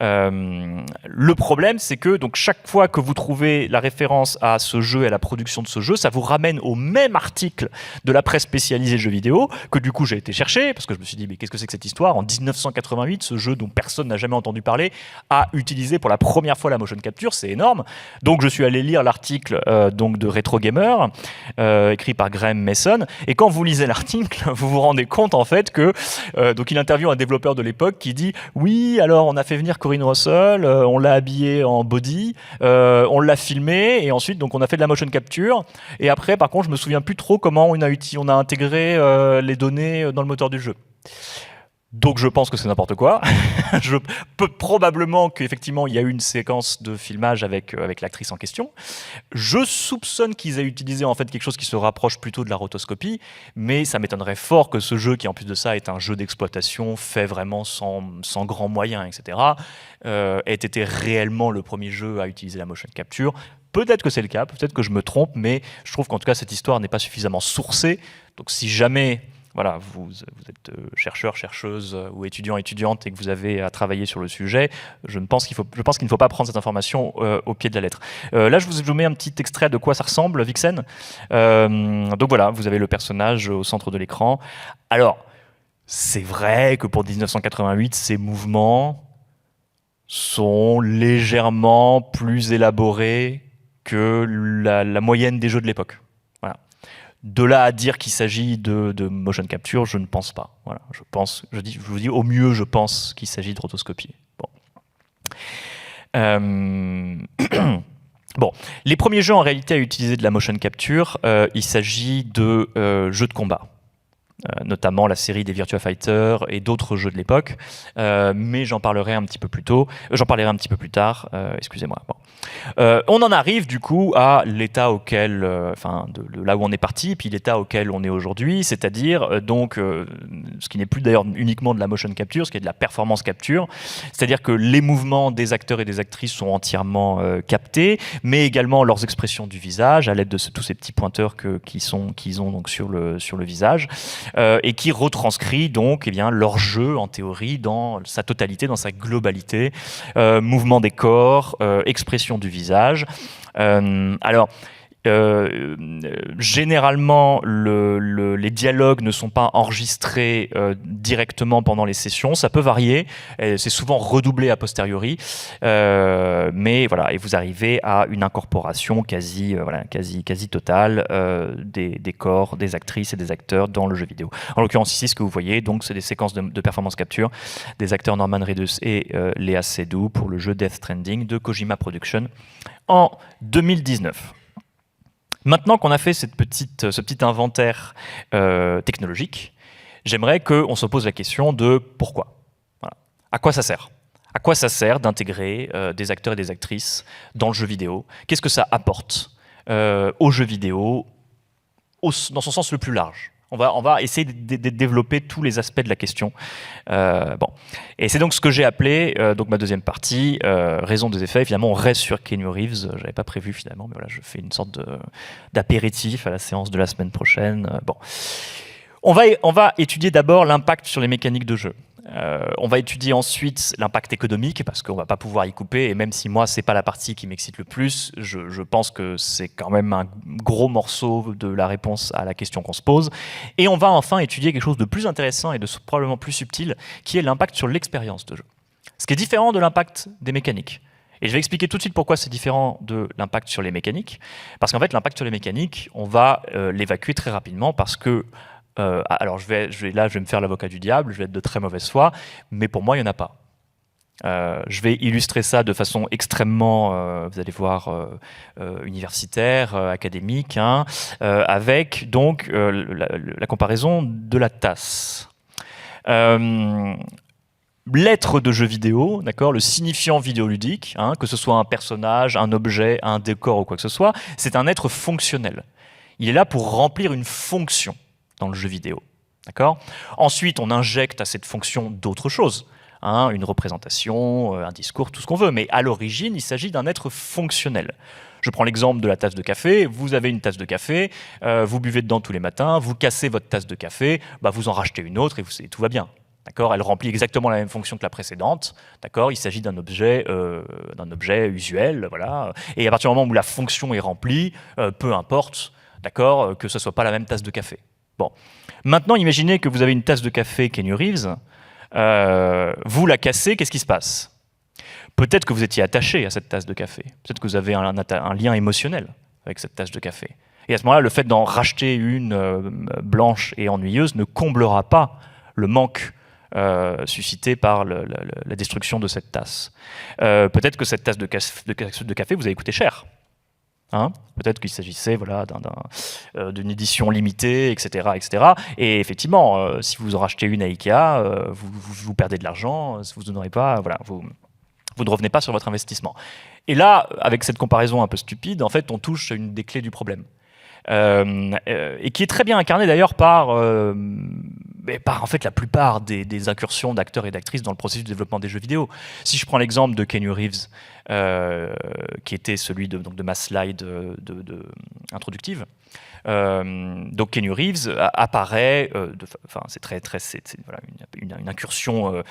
Le problème, c'est que donc chaque fois que vous trouvez la référence à ce jeu et à la production de ce jeu, ça vous ramène au même article de la presse spécialisée jeux vidéo que du coup j'ai été chercher parce que je me suis dit mais qu'est-ce que c'est que cette histoire? En 1988, ce jeu dont personne n'a jamais entendu parler a utilisé pour la première fois la motion capture, c'est énorme. Donc je suis allé lire l'article de Retro Gamer écrit par Graham Mason et quand vous lisez l'article, vous vous rendez compte en fait que donc il interviewe un développeur de l'époque qui dit oui alors on a fait venir Corinne Russell, on l'a habillée en body, on l'a filmé et ensuite donc on a fait de la motion capture et après par contre je me souviens plus trop comment on a intégré les données dans le moteur du jeu. Donc je pense que c'est n'importe quoi. Je peux probablement qu'effectivement il y a eu une séquence de filmage avec l'actrice en question. Je soupçonne qu'ils aient utilisé en fait quelque chose qui se rapproche plutôt de la rotoscopie, mais ça m'étonnerait fort que ce jeu, qui en plus de ça est un jeu d'exploitation fait vraiment sans grands moyens, etc., ait été réellement le premier jeu à utiliser la motion capture. Peut-être que c'est le cas, peut-être que je me trompe, mais je trouve qu'en tout cas cette histoire n'est pas suffisamment sourcée. Donc si jamais voilà, vous êtes chercheur, chercheuse ou étudiant, étudiante et que vous avez à travailler sur le sujet, je pense qu'il ne faut pas prendre cette information au pied de la lettre. Là, je vous mets un petit extrait de quoi ça ressemble, Vixen. Donc voilà, vous avez le personnage au centre de l'écran. Alors, c'est vrai que pour 1988, ces mouvements sont légèrement plus élaborés que la moyenne des jeux de l'époque. Voilà. De là à dire qu'il s'agit de motion capture, je ne pense pas. Voilà, je vous dis au mieux, je pense qu'il s'agit de rotoscopie. Bon. Bon, les premiers jeux en réalité à utiliser de la motion capture, il s'agit de jeux de combat. Notamment la série des Virtua Fighter et d'autres jeux de l'époque, mais j'en parlerai un petit peu plus tard, excusez-moi. Bon. On en arrive du coup à l'état auquel, de là où on est parti, puis l'état auquel on est aujourd'hui, c'est-à-dire ce qui n'est plus d'ailleurs uniquement de la motion capture, ce qui est de la performance capture, c'est-à-dire que les mouvements des acteurs et des actrices sont entièrement captés, mais également leurs expressions du visage à l'aide de tous ces petits pointeurs qu'ils ont donc sur le visage. Et qui retranscrit donc leur jeu en théorie dans sa totalité, dans sa globalité, mouvement des corps, expression du visage. Généralement, les dialogues ne sont pas enregistrés directement pendant les sessions. Ça peut varier. C'est souvent redoublé a posteriori. Mais voilà, et vous arrivez à une incorporation quasi totale des corps, des actrices et des acteurs dans le jeu vidéo. En l'occurrence ici, ce que vous voyez, donc, c'est des séquences de performance capture des acteurs Norman Reedus et Léa Seydoux pour le jeu Death Stranding de Kojima Productions en 2019. Maintenant qu'on a fait ce petit inventaire technologique, j'aimerais qu'on se pose la question de pourquoi. Voilà. À quoi ça sert ? À quoi ça sert d'intégrer des acteurs et des actrices dans le jeu vidéo ? Qu'est-ce que ça apporte au jeu vidéo dans son sens le plus large ? On va essayer de développer tous les aspects de la question. Bon. Et c'est donc ce que j'ai appelé, donc ma deuxième partie, raison des effets. Évidemment, on reste sur Keanu Reeves. Je n'avais pas prévu finalement, mais voilà, je fais une sorte d'apéritif à la séance de la semaine prochaine. Bon. On va étudier d'abord l'impact sur les mécaniques de jeu. On va étudier ensuite l'impact économique, parce qu'on ne va pas pouvoir y couper, et même si moi, ce n'est pas la partie qui m'excite le plus, je pense que c'est quand même un gros morceau de la réponse à la question qu'on se pose. Et on va enfin étudier quelque chose de plus intéressant et de probablement plus subtil, qui est l'impact sur l'expérience de jeu. Ce qui est différent de l'impact des mécaniques. Et je vais expliquer tout de suite pourquoi c'est différent de l'impact sur les mécaniques. Parce qu'en fait, l'impact sur les mécaniques, on va l'évacuer très rapidement, parce que alors je vais me faire l'avocat du diable, je vais être de très mauvaise foi, mais pour moi, il n'y en a pas. Je vais illustrer ça de façon extrêmement, vous allez voir, universitaire, académique, hein, avec donc la comparaison de la tasse. L'être de jeu vidéo, d'accord, le signifiant vidéoludique, hein, que ce soit un personnage, un objet, un décor ou quoi que ce soit, c'est un être fonctionnel. Il est là pour remplir une fonction dans le jeu vidéo. D'accord ? Ensuite, on injecte à cette fonction d'autres choses, hein, une représentation, un discours, tout ce qu'on veut. Mais à l'origine, il s'agit d'un être fonctionnel. Je prends l'exemple de la tasse de café. Vous avez une tasse de café, vous buvez dedans tous les matins, vous cassez votre tasse de café, bah vous en rachetez une autre et tout va bien. D'accord ? Elle remplit exactement la même fonction que la précédente. D'accord ? Il s'agit d'un objet usuel. Voilà. Et à partir du moment où la fonction est remplie, peu importe, d'accord, que ce ne soit pas la même tasse de café. Bon. Maintenant, imaginez que vous avez une tasse de café Keanu Reeves, vous la cassez, qu'est-ce qui se passe ? Peut-être que vous étiez attaché à cette tasse de café, peut-être que vous avez un lien émotionnel avec cette tasse de café. Et à ce moment-là, le fait d'en racheter une blanche et ennuyeuse ne comblera pas le manque suscité par la destruction de cette tasse. Peut-être que cette tasse de café vous a coûté cher. Hein, peut-être qu'il s'agissait voilà, d'une édition limitée, etc. etc. Et effectivement, si vous en rachetez une à Ikea, vous perdez de l'argent, vous n'aurez pas, voilà, vous ne revenez pas sur votre investissement. Et là, avec cette comparaison un peu stupide, en fait, on touche une des clés du problème. Et qui est très bien incarné d'ailleurs par en fait la plupart des incursions d'acteurs et d'actrices dans le processus de développement des jeux vidéo. Si je prends l'exemple de Keanu Reeves, qui était celui de ma slide introductive, donc Keanu Reeves apparaît, c'est voilà, une incursion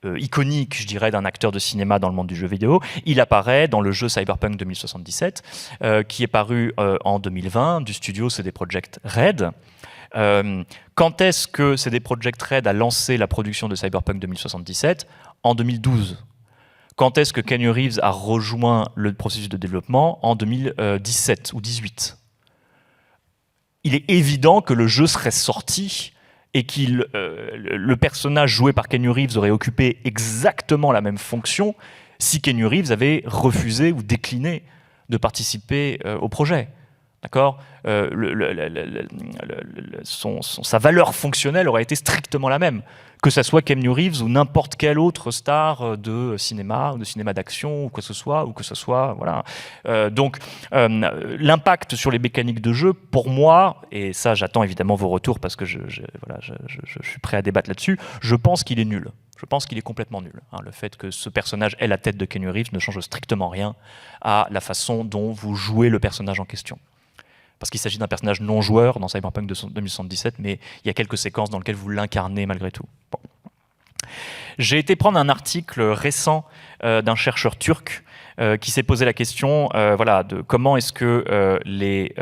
iconique, je dirais, d'un acteur de cinéma dans le monde du jeu vidéo. Il apparaît dans le jeu Cyberpunk 2077, qui est paru en 2020 du studio CD Projekt Red. Quand est-ce que CD Projekt Red a lancé la production de Cyberpunk 2077 ? En 2012. Quand est-ce que Keanu Reeves a rejoint le processus de développement ? En 2017 ou 2018. Il est évident que le jeu serait sorti et que le personnage joué par Keanu Reeves aurait occupé exactement la même fonction si Keanu Reeves avait refusé ou décliné de participer au projet. D'accord ? Sa valeur fonctionnelle aurait été strictement la même, que ça soit Keanu Reeves ou n'importe quelle autre star de cinéma ou de cinéma d'action ou que ce soit voilà. Donc l'impact sur les mécaniques de jeu, pour moi, et ça j'attends évidemment vos retours parce que je suis prêt à débattre là-dessus, je pense qu'il est nul. Je pense qu'il est complètement nul. Hein. Le fait que ce personnage ait la tête de Keanu Reeves ne change strictement rien à la façon dont vous jouez le personnage en question. Parce qu'il s'agit d'un personnage non joueur dans Cyberpunk 2077, mais il y a quelques séquences dans lesquelles vous l'incarnez malgré tout. Bon. J'ai été prendre un article récent d'un chercheur turc qui s'est posé la question de comment est-ce que les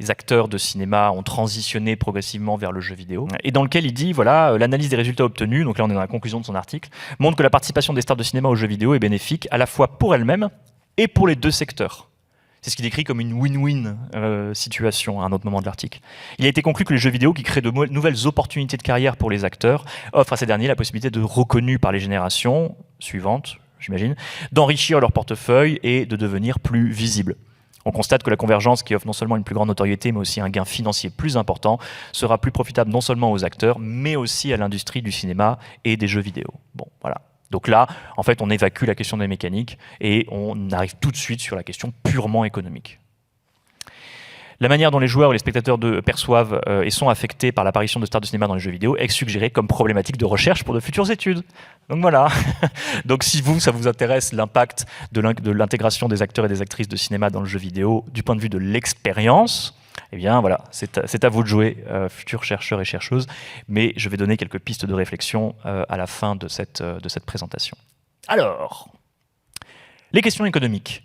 acteurs de cinéma ont transitionné progressivement vers le jeu vidéo, et dans lequel il dit, l'analyse des résultats obtenus, donc là on est dans la conclusion de son article, montre que la participation des stars de cinéma au jeu vidéo est bénéfique à la fois pour elles-mêmes et pour les deux secteurs. C'est ce qu'il décrit comme une win-win situation à un autre moment de l'article. Il a été conclu que les jeux vidéo qui créent de nouvelles opportunités de carrière pour les acteurs offrent à ces derniers la possibilité de reconnus par les générations suivantes, j'imagine, d'enrichir leur portefeuille et de devenir plus visibles. On constate que la convergence qui offre non seulement une plus grande notoriété, mais aussi un gain financier plus important, sera plus profitable non seulement aux acteurs, mais aussi à l'industrie du cinéma et des jeux vidéo. Bon, voilà. Donc là, en fait, on évacue la question des mécaniques et on arrive tout de suite sur la question purement économique. la manière dont les joueurs ou les spectateurs perçoivent et sont affectés par l'apparition de stars de cinéma dans les jeux vidéo est suggérée comme problématique de recherche pour de futures études. Donc voilà. Donc si ça vous intéresse l'impact de l'intégration des acteurs et des actrices de cinéma dans le jeu vidéo du point de vue de l'expérience, eh bien voilà, c'est à vous de jouer, futurs chercheurs et chercheuses, mais je vais donner quelques pistes de réflexion à la fin de cette présentation. Alors, les questions économiques.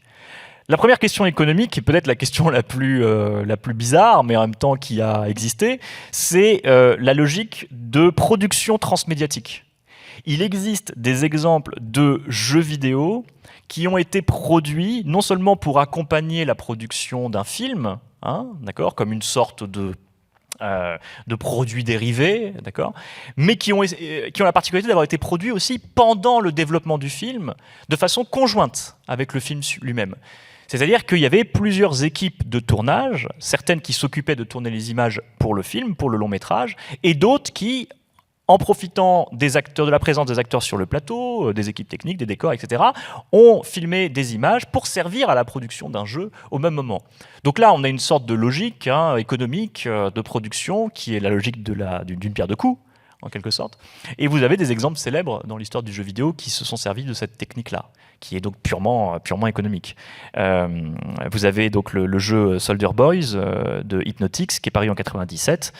La première question économique, qui est peut-être la question la plus bizarre, mais en même temps qui a existé, c'est la logique de production transmédiatique. Il existe des exemples de jeux vidéo qui ont été produits non seulement pour accompagner la production d'un film, hein, d'accord, comme une sorte de produits dérivés, d'accord, mais qui ont la particularité d'avoir été produits aussi pendant le développement du film, de façon conjointe avec le film lui-même. C'est-à-dire qu'il y avait plusieurs équipes de tournage, certaines qui s'occupaient de tourner les images pour le film, pour le long métrage, et d'autres qui, en profitant de la présence des acteurs sur le plateau, des équipes techniques, des décors, etc., ont filmé des images pour servir à la production d'un jeu au même moment. Donc là, on a une sorte de logique économique de production qui est la logique d'une pierre de coups, en quelque sorte. Et vous avez des exemples célèbres dans l'histoire du jeu vidéo qui se sont servis de cette technique-là, qui est donc purement économique. Vous avez donc le jeu Soldier Boys de Hypnotix, qui est paru en 97,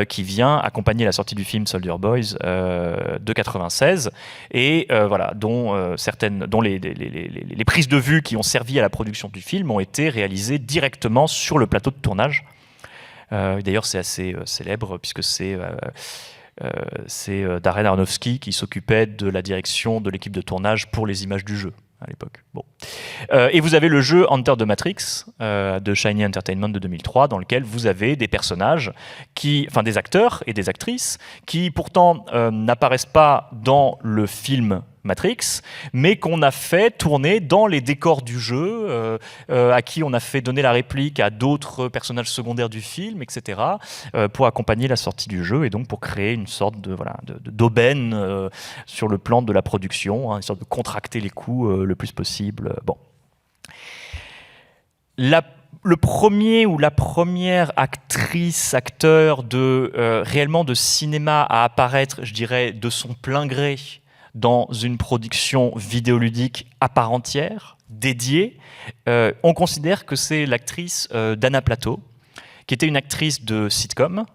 qui vient accompagner la sortie du film Soldier Boys de 96, et voilà, dont les prises de vue qui ont servi à la production du film ont été réalisées directement sur le plateau de tournage. D'ailleurs, c'est assez célèbre, puisque c'est Darren Aronofsky qui s'occupait de la direction de l'équipe de tournage pour les images du jeu à l'époque. Bon. Et vous avez le jeu Enter the Matrix de Shiny Entertainment de 2003, dans lequel vous avez des personnages, des acteurs et des actrices, qui pourtant n'apparaissent pas dans le film Matrix, mais qu'on a fait tourner dans les décors du jeu, à qui on a fait donner la réplique à d'autres personnages secondaires du film, etc., pour accompagner la sortie du jeu et donc pour créer une sorte d'aubaine sur le plan de la production, une sorte de contracter les coûts le plus possible. Bon. Le premier ou la première acteur réellement de cinéma à apparaître, je dirais, de son plein gré dans une production vidéoludique à part entière, dédiée, on considère que c'est l'actrice Dana Plato, qui était une actrice de sitcom,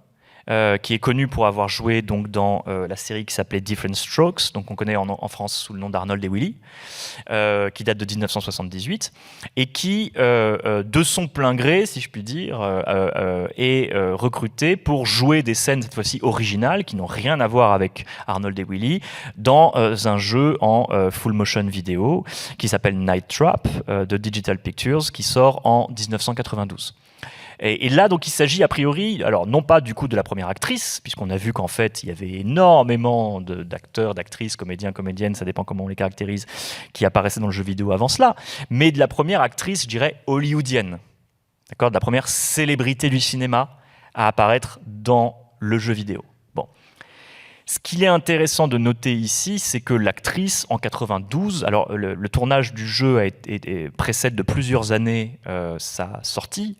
qui est connue pour avoir joué donc, dans la série qui s'appelait Different Strokes, donc on connaît en France sous le nom d'Arnold et Willy, qui date de 1978, et qui, de son plein gré, si je puis dire, est recrutée pour jouer des scènes, cette fois-ci originales, qui n'ont rien à voir avec Arnold et Willy, dans un jeu en full motion vidéo, qui s'appelle Night Trap, de Digital Pictures, qui sort en 1992. Et là, donc, il s'agit a priori, alors non pas du coup de la première actrice, puisqu'on a vu qu'en fait, il y avait énormément d'acteurs, d'actrices, comédiens, comédiennes, ça dépend comment on les caractérise, qui apparaissaient dans le jeu vidéo avant cela, mais de la première actrice, je dirais, hollywoodienne, d'accord, de la première célébrité du cinéma à apparaître dans le jeu vidéo. Bon. Ce qu'il est intéressant de noter ici, c'est que l'actrice, en 92, alors le tournage du jeu précède de plusieurs années sa sortie,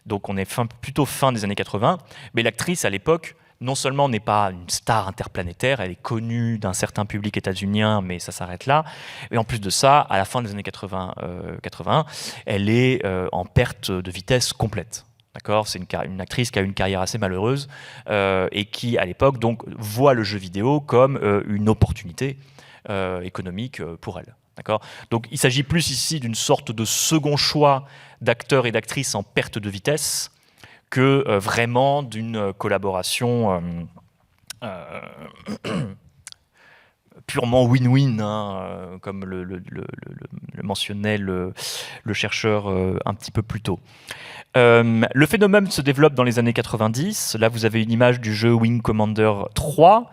donc on est plutôt fin des années 80, mais l'actrice à l'époque, non seulement n'est pas une star interplanétaire, elle est connue d'un certain public états-unien, mais ça s'arrête là, et en plus de ça, à la fin des années 80, elle est en perte de vitesse complète. D'accord, c'est une actrice qui a une carrière assez malheureuse et qui, à l'époque, donc, voit le jeu vidéo comme une opportunité économique pour elle. D'accord, donc, il s'agit plus ici d'une sorte de second choix d'acteurs et d'actrices en perte de vitesse que vraiment d'une collaboration purement win-win, hein, comme le mentionnait le chercheur un petit peu plus tôt. Le phénomène se développe dans les années 90. Là, vous avez une image du jeu Wing Commander 3,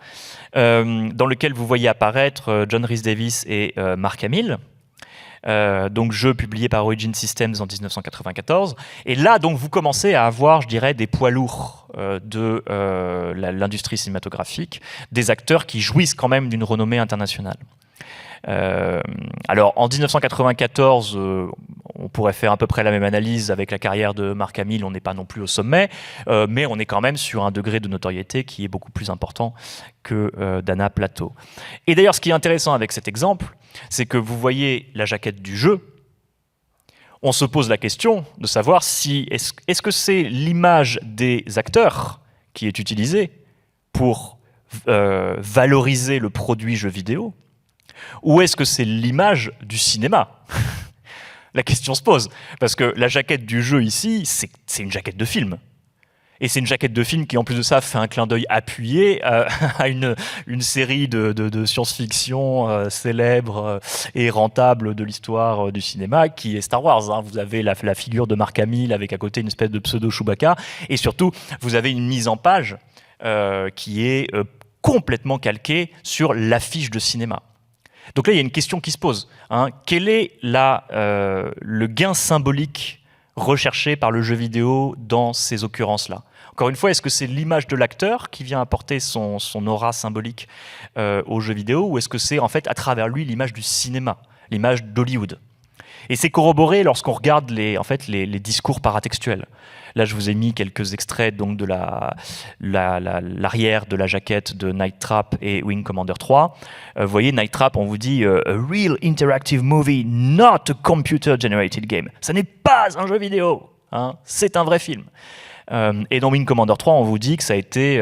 dans lequel vous voyez apparaître John Rhys-Davies et Mark Hamill. Donc jeu publié par Origin Systems en 1994. Et là, donc, vous commencez à avoir, je dirais, des poids lourds de l'industrie cinématographique, des acteurs qui jouissent quand même d'une renommée internationale. Alors en 1994, on pourrait faire à peu près la même analyse avec la carrière de Mark Hamill, on n'est pas non plus au sommet, mais on est quand même sur un degré de notoriété qui est beaucoup plus important que d'Anna Plateau. Et d'ailleurs, ce qui est intéressant avec cet exemple, c'est que vous voyez la jaquette du jeu, on se pose la question de savoir si est-ce que c'est l'image des acteurs qui est utilisée pour valoriser le produit jeu vidéo, ou est-ce que c'est l'image du cinéma? La question se pose, parce que la jaquette du jeu ici, c'est une jaquette de film. Et c'est une jaquette de film qui, en plus de ça, fait un clin d'œil appuyé à une série de science-fiction célèbre et rentable de l'histoire du cinéma, qui est Star Wars. Hein. Vous avez la figure de Mark Hamill avec à côté une espèce de pseudo-Chewbacca, et surtout, vous avez une mise en page qui est complètement calquée sur l'affiche de cinéma. Donc là, il y a une question qui se pose. Hein. Quel est le gain symbolique recherché par le jeu vidéo dans ces occurrences-là? Encore une fois, est-ce que c'est l'image de l'acteur qui vient apporter son aura symbolique au jeu vidéo, ou est-ce que c'est en fait à travers lui l'image du cinéma, l'image d'Hollywood? Et c'est corroboré lorsqu'on regarde les discours paratextuels. Là, je vous ai mis quelques extraits donc, de l'arrière de la jaquette de Night Trap et Wing Commander 3. Vous voyez, Night Trap, on vous dit a real interactive movie, not a computer-generated game. Ça n'est pas un jeu vidéo, hein, c'est un vrai film. Et dans Wing Commander 3, on vous dit que ça a été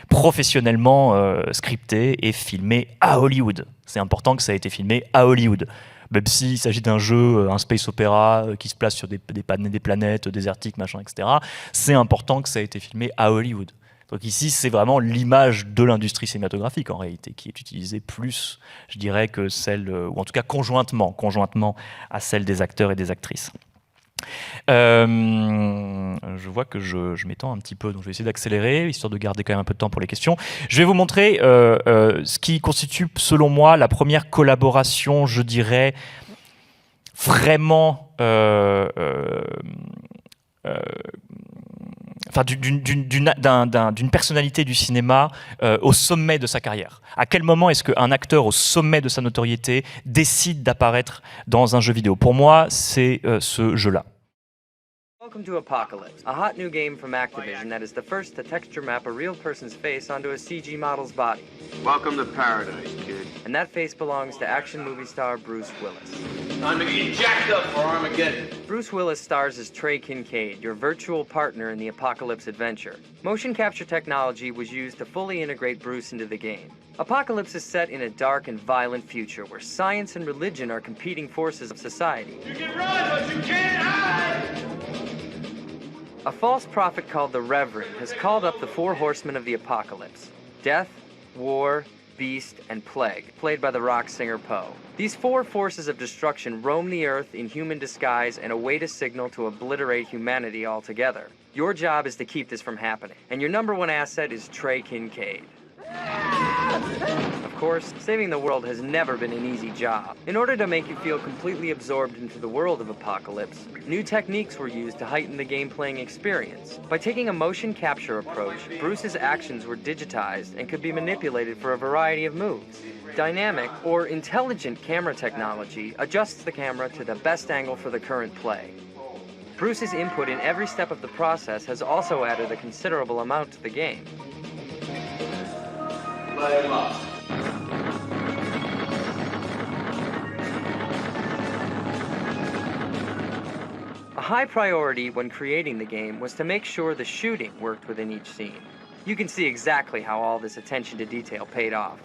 professionnellement scripté et filmé à Hollywood. C'est important que ça ait été filmé à Hollywood. Même s'il s'agit d'un jeu, un space opéra qui se place sur des planètes désertiques, machin, etc., c'est important que ça ait été filmé à Hollywood. Donc ici, c'est vraiment l'image de l'industrie cinématographique, en réalité, qui est utilisée plus, je dirais, que celle, ou en tout cas conjointement à celle des acteurs et des actrices. Je vois que je m'étends un petit peu, donc je vais essayer d'accélérer, histoire de garder quand même un peu de temps pour les questions. Je vais vous montrer ce qui constitue, selon moi, la première collaboration, je dirais, vraiment d'une personnalité du cinéma au sommet de sa carrière. À quel moment est-ce qu'un acteur au sommet de sa notoriété décide d'apparaître dans un jeu vidéo? Pour moi, c'est ce jeu-là. Welcome to Apocalypse, a hot new game from Activision that is the first to texture map a real person's face onto a CG model's body. Welcome to paradise, kid. And that face belongs to action movie star Bruce Willis. Time to get jacked up for Armageddon. Bruce Willis stars as Trey Kincaid, your virtual partner in the Apocalypse adventure. Motion capture technology was used to fully integrate Bruce into the game. Apocalypse is set in a dark and violent future where science and religion are competing forces of society. You can run, but you can't hide! A false prophet called the Reverend has called up the four horsemen of the apocalypse: death, war, beast, and plague, played by the rock singer Poe. These four forces of destruction roam the earth in human disguise and await a signal to obliterate humanity altogether. Your job is to keep this from happening, and your number one asset is Trey Kincaid. Of course, saving the world has never been an easy job. In order to make you feel completely absorbed into the world of Apocalypse, new techniques were used to heighten the game-playing experience. By taking a motion capture approach, Bruce's actions were digitized and could be manipulated for a variety of moves. Dynamic, or intelligent camera technology adjusts the camera to the best angle for the current play. Bruce's input in every step of the process has also added a considerable amount to the game. Let him up. A high priority when creating the game was to make sure the shooting worked within each scene. You can see exactly how all this attention to detail paid off.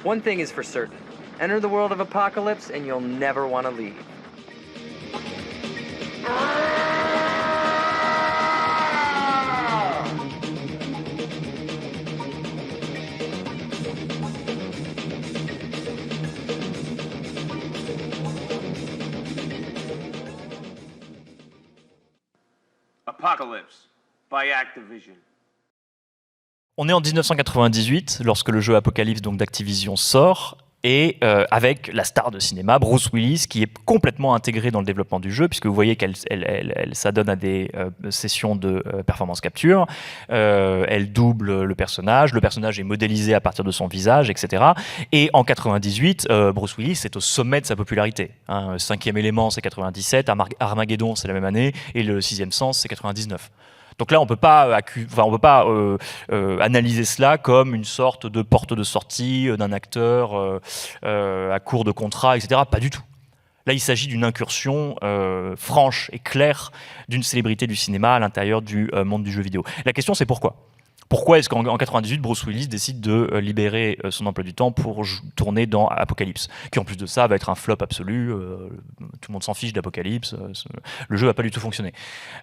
One thing is for certain. Enter the world of Apocalypse and you'll never want to leave. Apocalypse by Activision. On est en 1998 lorsque le jeu Apocalypse donc d'Activision sort. et avec la star de cinéma, Bruce Willis, qui est complètement intégré dans le développement du jeu, puisque vous voyez qu'elle s'adonne à des sessions de performance capture, elle double le personnage est modélisé à partir de son visage, etc. Et en 98, Bruce Willis est au sommet de sa popularité. Hein. Cinquième élément, c'est 97, Armageddon, c'est la même année, et le Sixième Sens, c'est 99. Donc là, on peut pas analyser cela comme une sorte de porte de sortie d'un acteur à court de contrat, etc. Pas du tout. Là, il s'agit d'une incursion franche et claire d'une célébrité du cinéma à l'intérieur du monde du jeu vidéo. La question, c'est pourquoi ? Pourquoi est-ce qu'en 98, Bruce Willis décide de libérer son emploi du temps pour tourner dans Apocalypse, qui en plus de ça va être un flop absolu, tout le monde s'en fiche d'Apocalypse, le jeu va pas du tout fonctionner.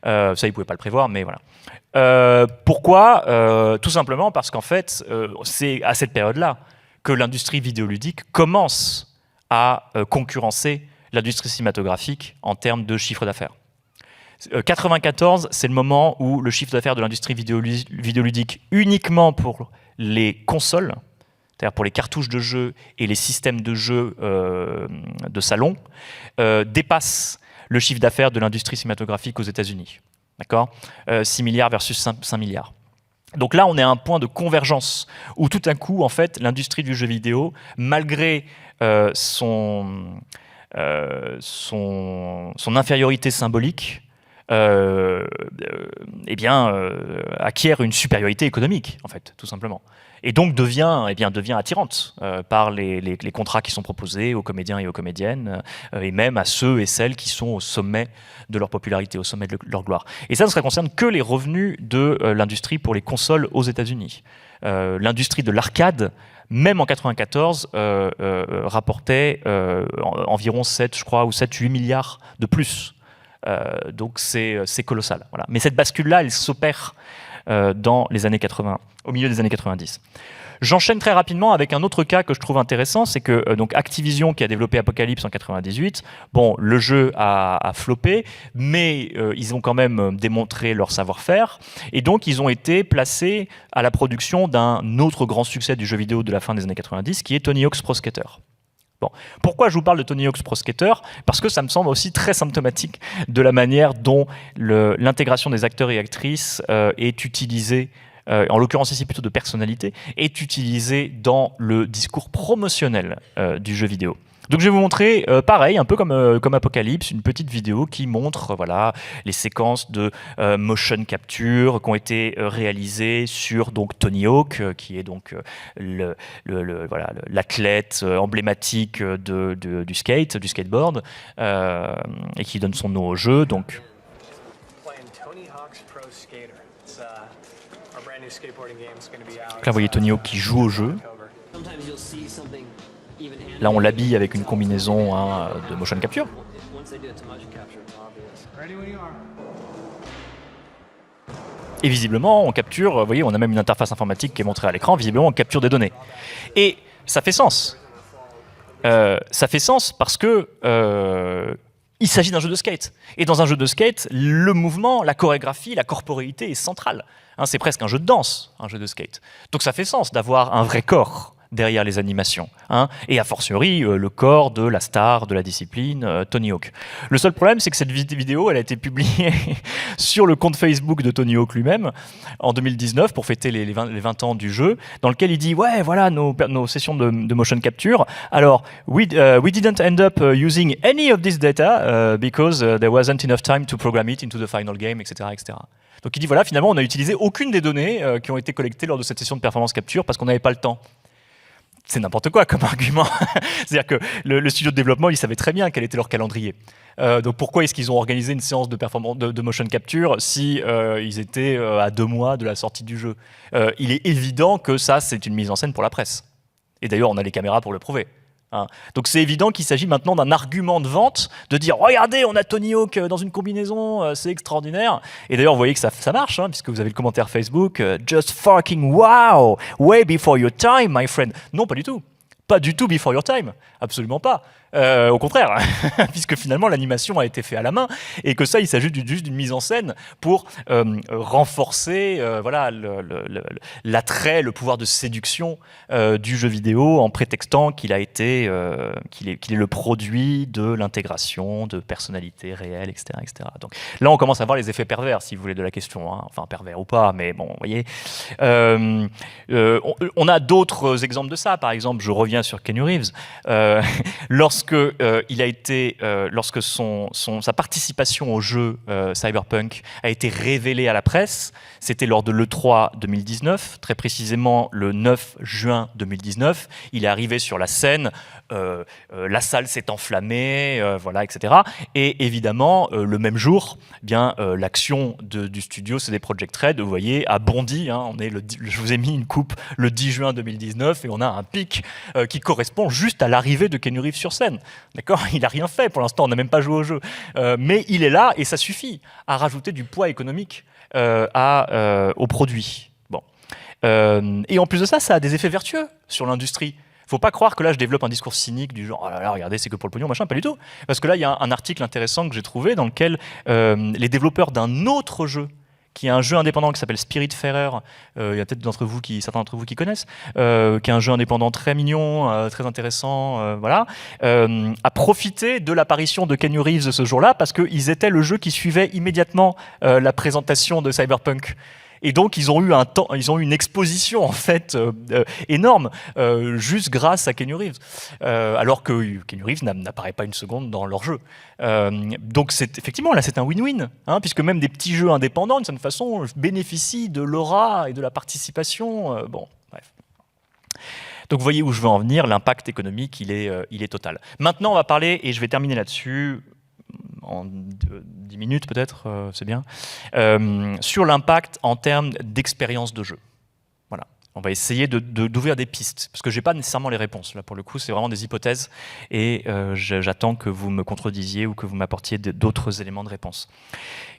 Ça, il pouvait pas le prévoir, mais voilà. Pourquoi Tout simplement parce qu'en fait, c'est à cette période-là que l'industrie vidéoludique commence à concurrencer l'industrie cinématographique en termes de chiffre d'affaires. 94, c'est le moment où le chiffre d'affaires de l'industrie vidéoludique uniquement pour les consoles, c'est-à-dire pour les cartouches de jeux et les systèmes de jeux de salon, dépasse le chiffre d'affaires de l'industrie cinématographique aux États-Unis. D'accord ? 6 milliards versus 5 milliards. Donc là, on est à un point de convergence où tout à coup, en fait, l'industrie du jeu vidéo, malgré son infériorité symbolique, acquiert une supériorité économique, en fait, tout simplement. Et donc devient attirante par les contrats qui sont proposés aux comédiens et aux comédiennes, et même à ceux et celles qui sont au sommet de leur popularité, au sommet de leur gloire. Et ça ne concerne que les revenus de l'industrie pour les consoles aux États-Unis. L'industrie de l'arcade, même en 94, rapportait environ 7, je crois, ou 7-8 milliards de plus. Donc c'est colossal. Voilà. Mais cette bascule-là, elle s'opère dans les années 80, au milieu des années 90. J'enchaîne très rapidement avec un autre cas que je trouve intéressant, c'est que donc Activision, qui a développé Apocalypse en 98, bon, le jeu a floppé, mais ils ont quand même démontré leur savoir-faire, et donc ils ont été placés à la production d'un autre grand succès du jeu vidéo de la fin des années 90, qui est Tony Hawk's Pro Skater. Bon. Pourquoi je vous parle de Tony Hawk's Pro Skater ? Parce que ça me semble aussi très symptomatique de la manière dont l'intégration des acteurs et actrices est utilisée, en l'occurrence ici plutôt de personnalité, est utilisée dans le discours promotionnel du jeu vidéo. Donc je vais vous montrer, pareil, un peu comme Apocalypse, une petite vidéo qui montre voilà, les séquences de motion capture qui ont été réalisées sur donc, Tony Hawk, qui est donc l'athlète emblématique du skateboard, et qui donne son nom au jeu. Donc, là, vous voyez Tony Hawk qui joue au jeu. Là, on l'habille avec une combinaison de motion capture. Et visiblement, on capture, vous voyez, on a même une interface informatique qui est montrée à l'écran, visiblement, on capture des données. Et ça fait sens. Ça fait sens parce que il s'agit d'un jeu de skate. Et dans un jeu de skate, le mouvement, la chorégraphie, la corporéité est centrale. Hein, c'est presque un jeu de danse, un jeu de skate. Donc ça fait sens d'avoir un vrai corps derrière les animations, hein, et a fortiori le corps de la star de la discipline, Tony Hawk. Le seul problème, c'est que cette vidéo, elle a été publiée sur le compte Facebook de Tony Hawk lui-même en 2019 pour fêter les 20 ans du jeu, dans lequel il dit ouais, voilà nos sessions de motion capture. Alors we didn't end up using any of this data because there wasn't enough time to program it into the final game, etc., etc. Donc il dit voilà, finalement, on n'a utilisé aucune des données qui ont été collectées lors de cette session de performance capture parce qu'on n'avait pas le temps. C'est n'importe quoi comme argument. C'est-à-dire que le studio de développement, il savait très bien quel était leur calendrier. Donc pourquoi est-ce qu'ils ont organisé une séance de motion capture si ils étaient à 2 mois de la sortie du jeu ? Il est évident que ça, c'est une mise en scène pour la presse. Et d'ailleurs, on a les caméras pour le prouver. Hein. Donc c'est évident qu'il s'agit maintenant d'un argument de vente, de dire « Regardez, on a Tony Hawk dans une combinaison, c'est extraordinaire ». Et d'ailleurs, vous voyez que ça marche, hein, puisque vous avez le commentaire Facebook « Just fucking wow, way before your time, my friend ». Non, pas du tout. pas du tout before your time, absolument pas. Au contraire, puisque finalement l'animation a été faite à la main et que ça, il s'agit juste d'une mise en scène pour renforcer voilà, l'attrait, le pouvoir de séduction du jeu vidéo en prétextant qu'il est le produit de l'intégration de personnalités réelles, etc., etc. Donc là, on commence à voir les effets pervers, si vous voulez, de la question. Hein. Enfin, pervers ou pas, mais bon, vous voyez. On a d'autres exemples de ça. Par exemple, je reviens sur Keanu Reeves. Lorsque sa participation au jeu Cyberpunk a été révélée à la presse, c'était lors de l'E3 2019, très précisément le 9 juin 2019. Il est arrivé sur la scène, la salle s'est enflammée, voilà, etc. Et évidemment, le même jour, l'action du studio CD Projekt Red, vous voyez, a bondi. Hein, je vous ai mis une coupe le 10 juin 2019 et on a un pic qui correspond juste à l'arrivée de Keanu Reeves sur scène. D'accord ? Il n'a rien fait pour l'instant, on n'a même pas joué au jeu. Mais il est là et ça suffit à rajouter du poids économique au produit. Bon. Et en plus de ça, ça a des effets vertueux sur l'industrie. Faut pas croire que là je développe un discours cynique du genre oh là là, regardez, c'est que pour le pognon, machin, pas du tout. Parce que là, il y a un article intéressant que j'ai trouvé dans lequel les développeurs d'un autre jeu, qui est un jeu indépendant qui s'appelle Spiritfarer, il y a peut-être certains d'entre vous qui connaissent, qui est un jeu indépendant très mignon, très intéressant, voilà, a profité de l'apparition de Keanu Reeves ce jour-là parce qu'ils étaient le jeu qui suivait immédiatement la présentation de Cyberpunk. Et donc ils ont eu une exposition en fait énorme, juste grâce à Keanu Reeves, alors que Keanu Reeves n'apparaît pas une seconde dans leur jeu. Donc effectivement là c'est un win-win, hein, puisque même des petits jeux indépendants d'une certaine façon bénéficient de l'aura et de la participation. Bon, bref. Donc vous voyez où je veux en venir, l'impact économique il est total. Maintenant on va parler, et je vais terminer là-dessus, en 10 minutes peut-être, c'est bien, sur l'impact en termes d'expérience de jeu. Voilà. On va essayer d'ouvrir des pistes, parce que je n'ai pas nécessairement les réponses. Là, pour le coup, c'est vraiment des hypothèses, et j'attends que vous me contredisiez ou que vous m'apportiez d'autres éléments de réponse.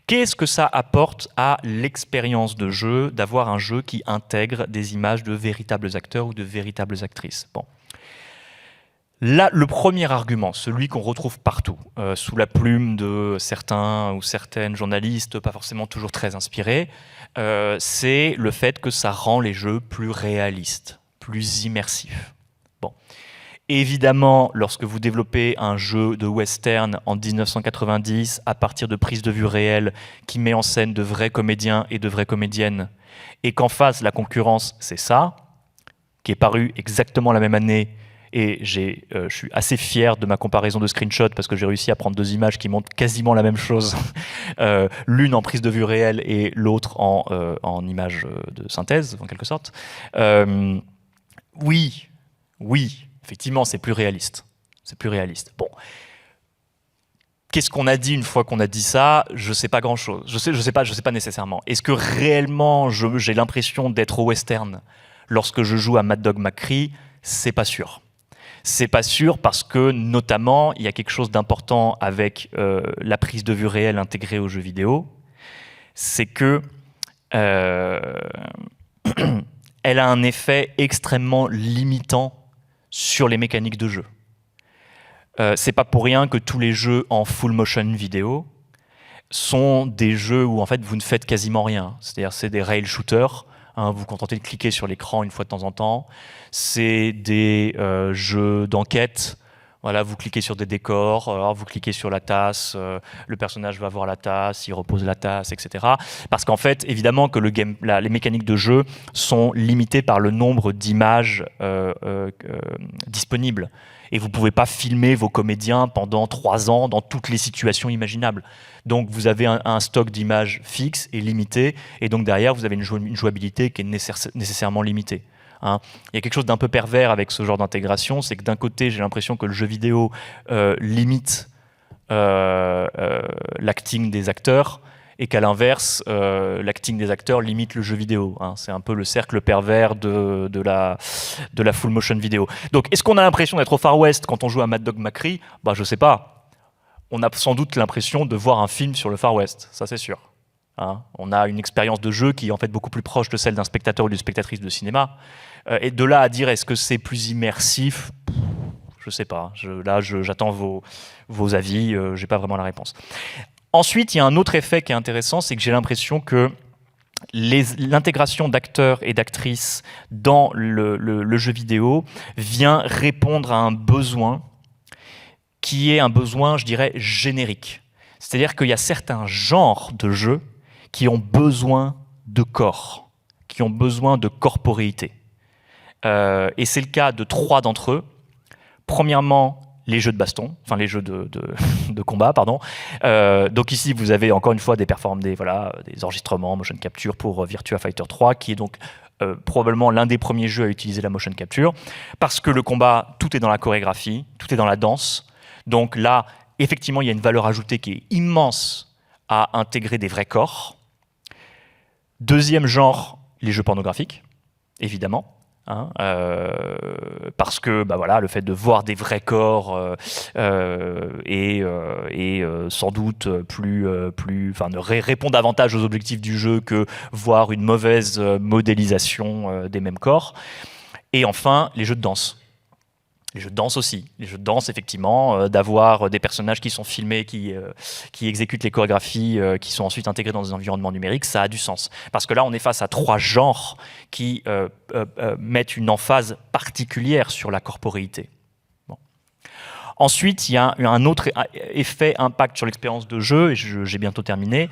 Qu'est-ce que ça apporte à l'expérience de jeu d'avoir un jeu qui intègre des images de véritables acteurs ou de véritables actrices ? Bon. Là, le premier argument, celui qu'on retrouve partout, sous la plume de certains ou certaines journalistes, pas forcément toujours très inspirés, c'est le fait que ça rend les jeux plus réalistes, plus immersifs. Bon. Évidemment, lorsque vous développez un jeu de western en 1990 à partir de prises de vue réelles qui met en scène de vrais comédiens et de vraies comédiennes, et qu'en face, la concurrence, c'est ça, qui est paru exactement la même année. Et je suis assez fier de ma comparaison de screenshot parce que j'ai réussi à prendre deux images qui montrent quasiment la même chose, l'une en prise de vue réelle et l'autre en image de synthèse, en quelque sorte. Oui, effectivement, c'est plus réaliste. C'est plus réaliste. Bon. Qu'est-ce qu'on a dit une fois qu'on a dit ça ? Je sais pas grand-chose. Je sais pas nécessairement. Est-ce que réellement j'ai l'impression d'être au western lorsque je joue à Mad Dog McCree ? C'est pas sûr. C'est pas sûr parce que, notamment, il y a quelque chose d'important avec la prise de vue réelle intégrée aux jeux vidéo, c'est que elle a un effet extrêmement limitant sur les mécaniques de jeu. C'est pas pour rien que tous les jeux en full motion vidéo sont des jeux où en fait vous ne faites quasiment rien. C'est-à-dire c'est des rail shooters. Hein, vous vous contentez de cliquer sur l'écran une fois de temps en temps. C'est des jeux d'enquête. Voilà, vous cliquez sur des décors, alors vous cliquez sur la tasse, le personnage va voir la tasse, il repose la tasse, etc. Parce qu'en fait, évidemment que les mécaniques de jeu sont limitées par le nombre d'images disponibles. Et vous ne pouvez pas filmer vos comédiens pendant 3 ans dans toutes les situations imaginables. Donc vous avez un stock d'images fixe et limité, et donc derrière vous avez une jouabilité qui est nécessairement limitée. Hein. Il y a quelque chose d'un peu pervers avec ce genre d'intégration, c'est que d'un côté j'ai l'impression que le jeu vidéo limite l'acting des acteurs, et qu'à l'inverse, l'acting des acteurs limite le jeu vidéo. Hein. C'est un peu le cercle pervers de la full motion vidéo. Donc, est-ce qu'on a l'impression d'être au Far West quand on joue à Mad Dog McCree ? Bah, je sais pas. On a sans doute l'impression de voir un film sur le Far West, ça c'est sûr. Hein. On a une expérience de jeu qui est en fait beaucoup plus proche de celle d'un spectateur ou d'une spectatrice de cinéma. Et de là à dire est-ce que c'est plus immersif, je ne sais pas. J'attends vos avis, je n'ai pas vraiment la réponse. Ensuite, il y a un autre effet qui est intéressant, c'est que j'ai l'impression que l'intégration d'acteurs et d'actrices dans le jeu vidéo vient répondre à un besoin qui est un besoin, je dirais, générique. C'est-à-dire qu'il y a certains genres de jeux qui ont besoin de corps, qui ont besoin de corporéité. Et c'est le cas de 3 d'entre eux. Premièrement, les jeux de baston, enfin les jeux de combat, pardon. Donc ici, vous avez encore une fois des enregistrements, motion capture pour Virtua Fighter 3, qui est donc probablement l'un des premiers jeux à utiliser la motion capture, parce que le combat, tout est dans la chorégraphie, tout est dans la danse. Donc là, effectivement, il y a une valeur ajoutée qui est immense à intégrer des vrais corps. Deuxième genre, les jeux pornographiques, évidemment. Hein, parce que le fait de voir des vrais corps est sans doute répond davantage aux objectifs du jeu que voir une mauvaise modélisation des mêmes corps. Et enfin, les jeux de danse. Les jeux de danse aussi. Les jeux de danse, effectivement, d'avoir des personnages qui sont filmés, qui exécutent les chorégraphies, qui sont ensuite intégrés dans des environnements numériques, ça a du sens. Parce que là, on est face à 3 genres qui mettent une emphase particulière sur la corporéité. Bon. Ensuite, il y a un autre effet, impact sur l'expérience de jeu, et j'ai bientôt terminé.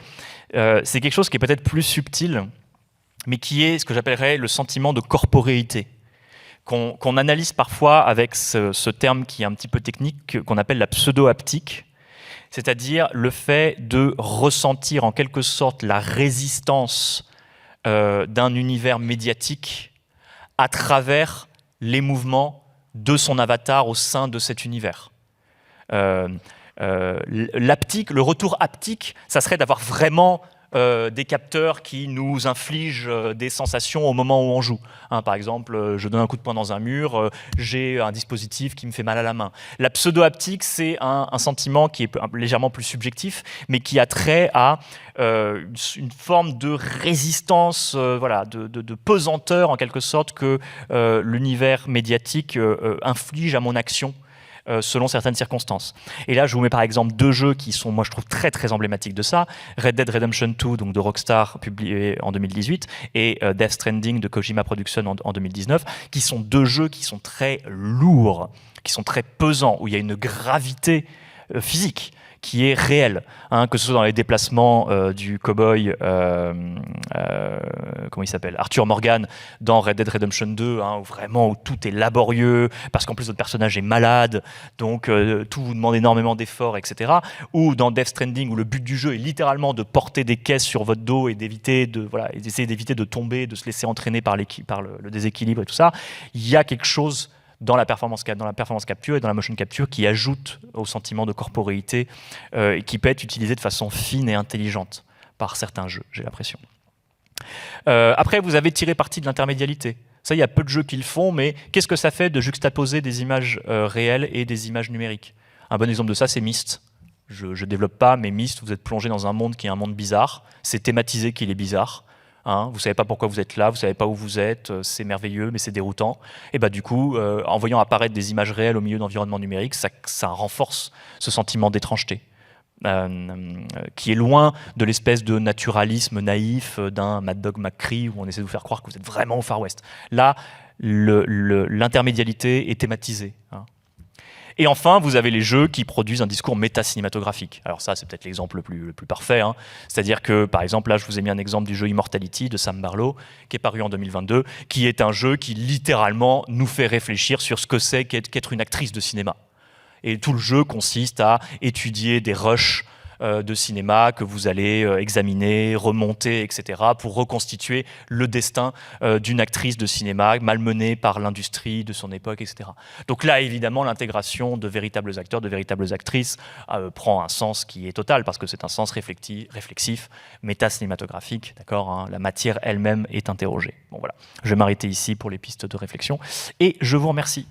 C'est quelque chose qui est peut-être plus subtil, mais qui est ce que j'appellerais le sentiment de corporéité. Qu'on analyse parfois avec ce terme qui est un petit peu technique, qu'on appelle la pseudo-haptique, c'est-à-dire le fait de ressentir en quelque sorte la résistance d'un univers médiatique à travers les mouvements de son avatar au sein de cet univers. L'haptique, le retour haptique, ça serait d'avoir vraiment des capteurs qui nous infligent des sensations au moment où on joue. Hein, par exemple, je donne un coup de poing dans un mur, j'ai un dispositif qui me fait mal à la main. La pseudo-haptique, c'est un sentiment qui est légèrement plus subjectif, mais qui a trait à une forme de résistance, de pesanteur en quelque sorte que l'univers médiatique inflige à mon action. Selon certaines circonstances. Et là, je vous mets par exemple 2 jeux qui sont, moi je trouve, très très emblématiques de ça. Red Dead Redemption 2, donc de Rockstar, publié en 2018, et Death Stranding de Kojima Productions en 2019, qui sont 2 jeux qui sont très lourds, qui sont très pesants, où il y a une gravité physique qui est réelle, hein, que ce soit dans les déplacements du cow-boy, comment il s'appelle, Arthur Morgan dans Red Dead Redemption 2, hein, où tout est laborieux, parce qu'en plus votre personnage est malade, donc tout vous demande énormément d'efforts, etc. Ou dans Death Stranding, où le but du jeu est littéralement de porter des caisses sur votre dos et d'essayer d'éviter de tomber, de se laisser entraîner par le déséquilibre et tout ça. Il y a quelque chose dans la performance capture et dans la motion capture qui ajoute au sentiment de corporéité et qui peut être utilisé de façon fine et intelligente par certains jeux, j'ai l'impression. Après, vous avez tiré parti de l'intermédialité. Ça, il y a peu de jeux qui le font, mais qu'est-ce que ça fait de juxtaposer des images réelles et des images numériques? Un bon exemple de ça, c'est Myst. Je ne développe pas, mais Myst, vous êtes plongé dans un monde qui est un monde bizarre. C'est thématisé qu'il est bizarre. Hein, vous ne savez pas pourquoi vous êtes là, vous ne savez pas où vous êtes, c'est merveilleux, mais c'est déroutant. Et du coup, en voyant apparaître des images réelles au milieu d'environnements numériques, ça renforce ce sentiment d'étrangeté, qui est loin de l'espèce de naturalisme naïf d'un Mad Dog McCree où on essaie de vous faire croire que vous êtes vraiment au Far West. Là, l'intermédialité est thématisée. Hein. Et enfin, vous avez les jeux qui produisent un discours méta-cinématographique. Alors ça, c'est peut-être l'exemple le plus parfait. Hein. C'est-à-dire que, par exemple, là, je vous ai mis un exemple du jeu Immortality de Sam Barlow, qui est paru en 2022, qui est un jeu qui, littéralement, nous fait réfléchir sur ce que c'est qu'être une actrice de cinéma. Et tout le jeu consiste à étudier des rushs de cinéma que vous allez examiner, remonter, etc., pour reconstituer le destin d'une actrice de cinéma malmenée par l'industrie de son époque, etc. Donc là, évidemment, l'intégration de véritables acteurs, de véritables actrices prend un sens qui est total, parce que c'est un sens réflexif, méta-cinématographique, d'accord, hein, la matière elle-même est interrogée. Bon, voilà. Je vais m'arrêter ici pour les pistes de réflexion, et je vous remercie.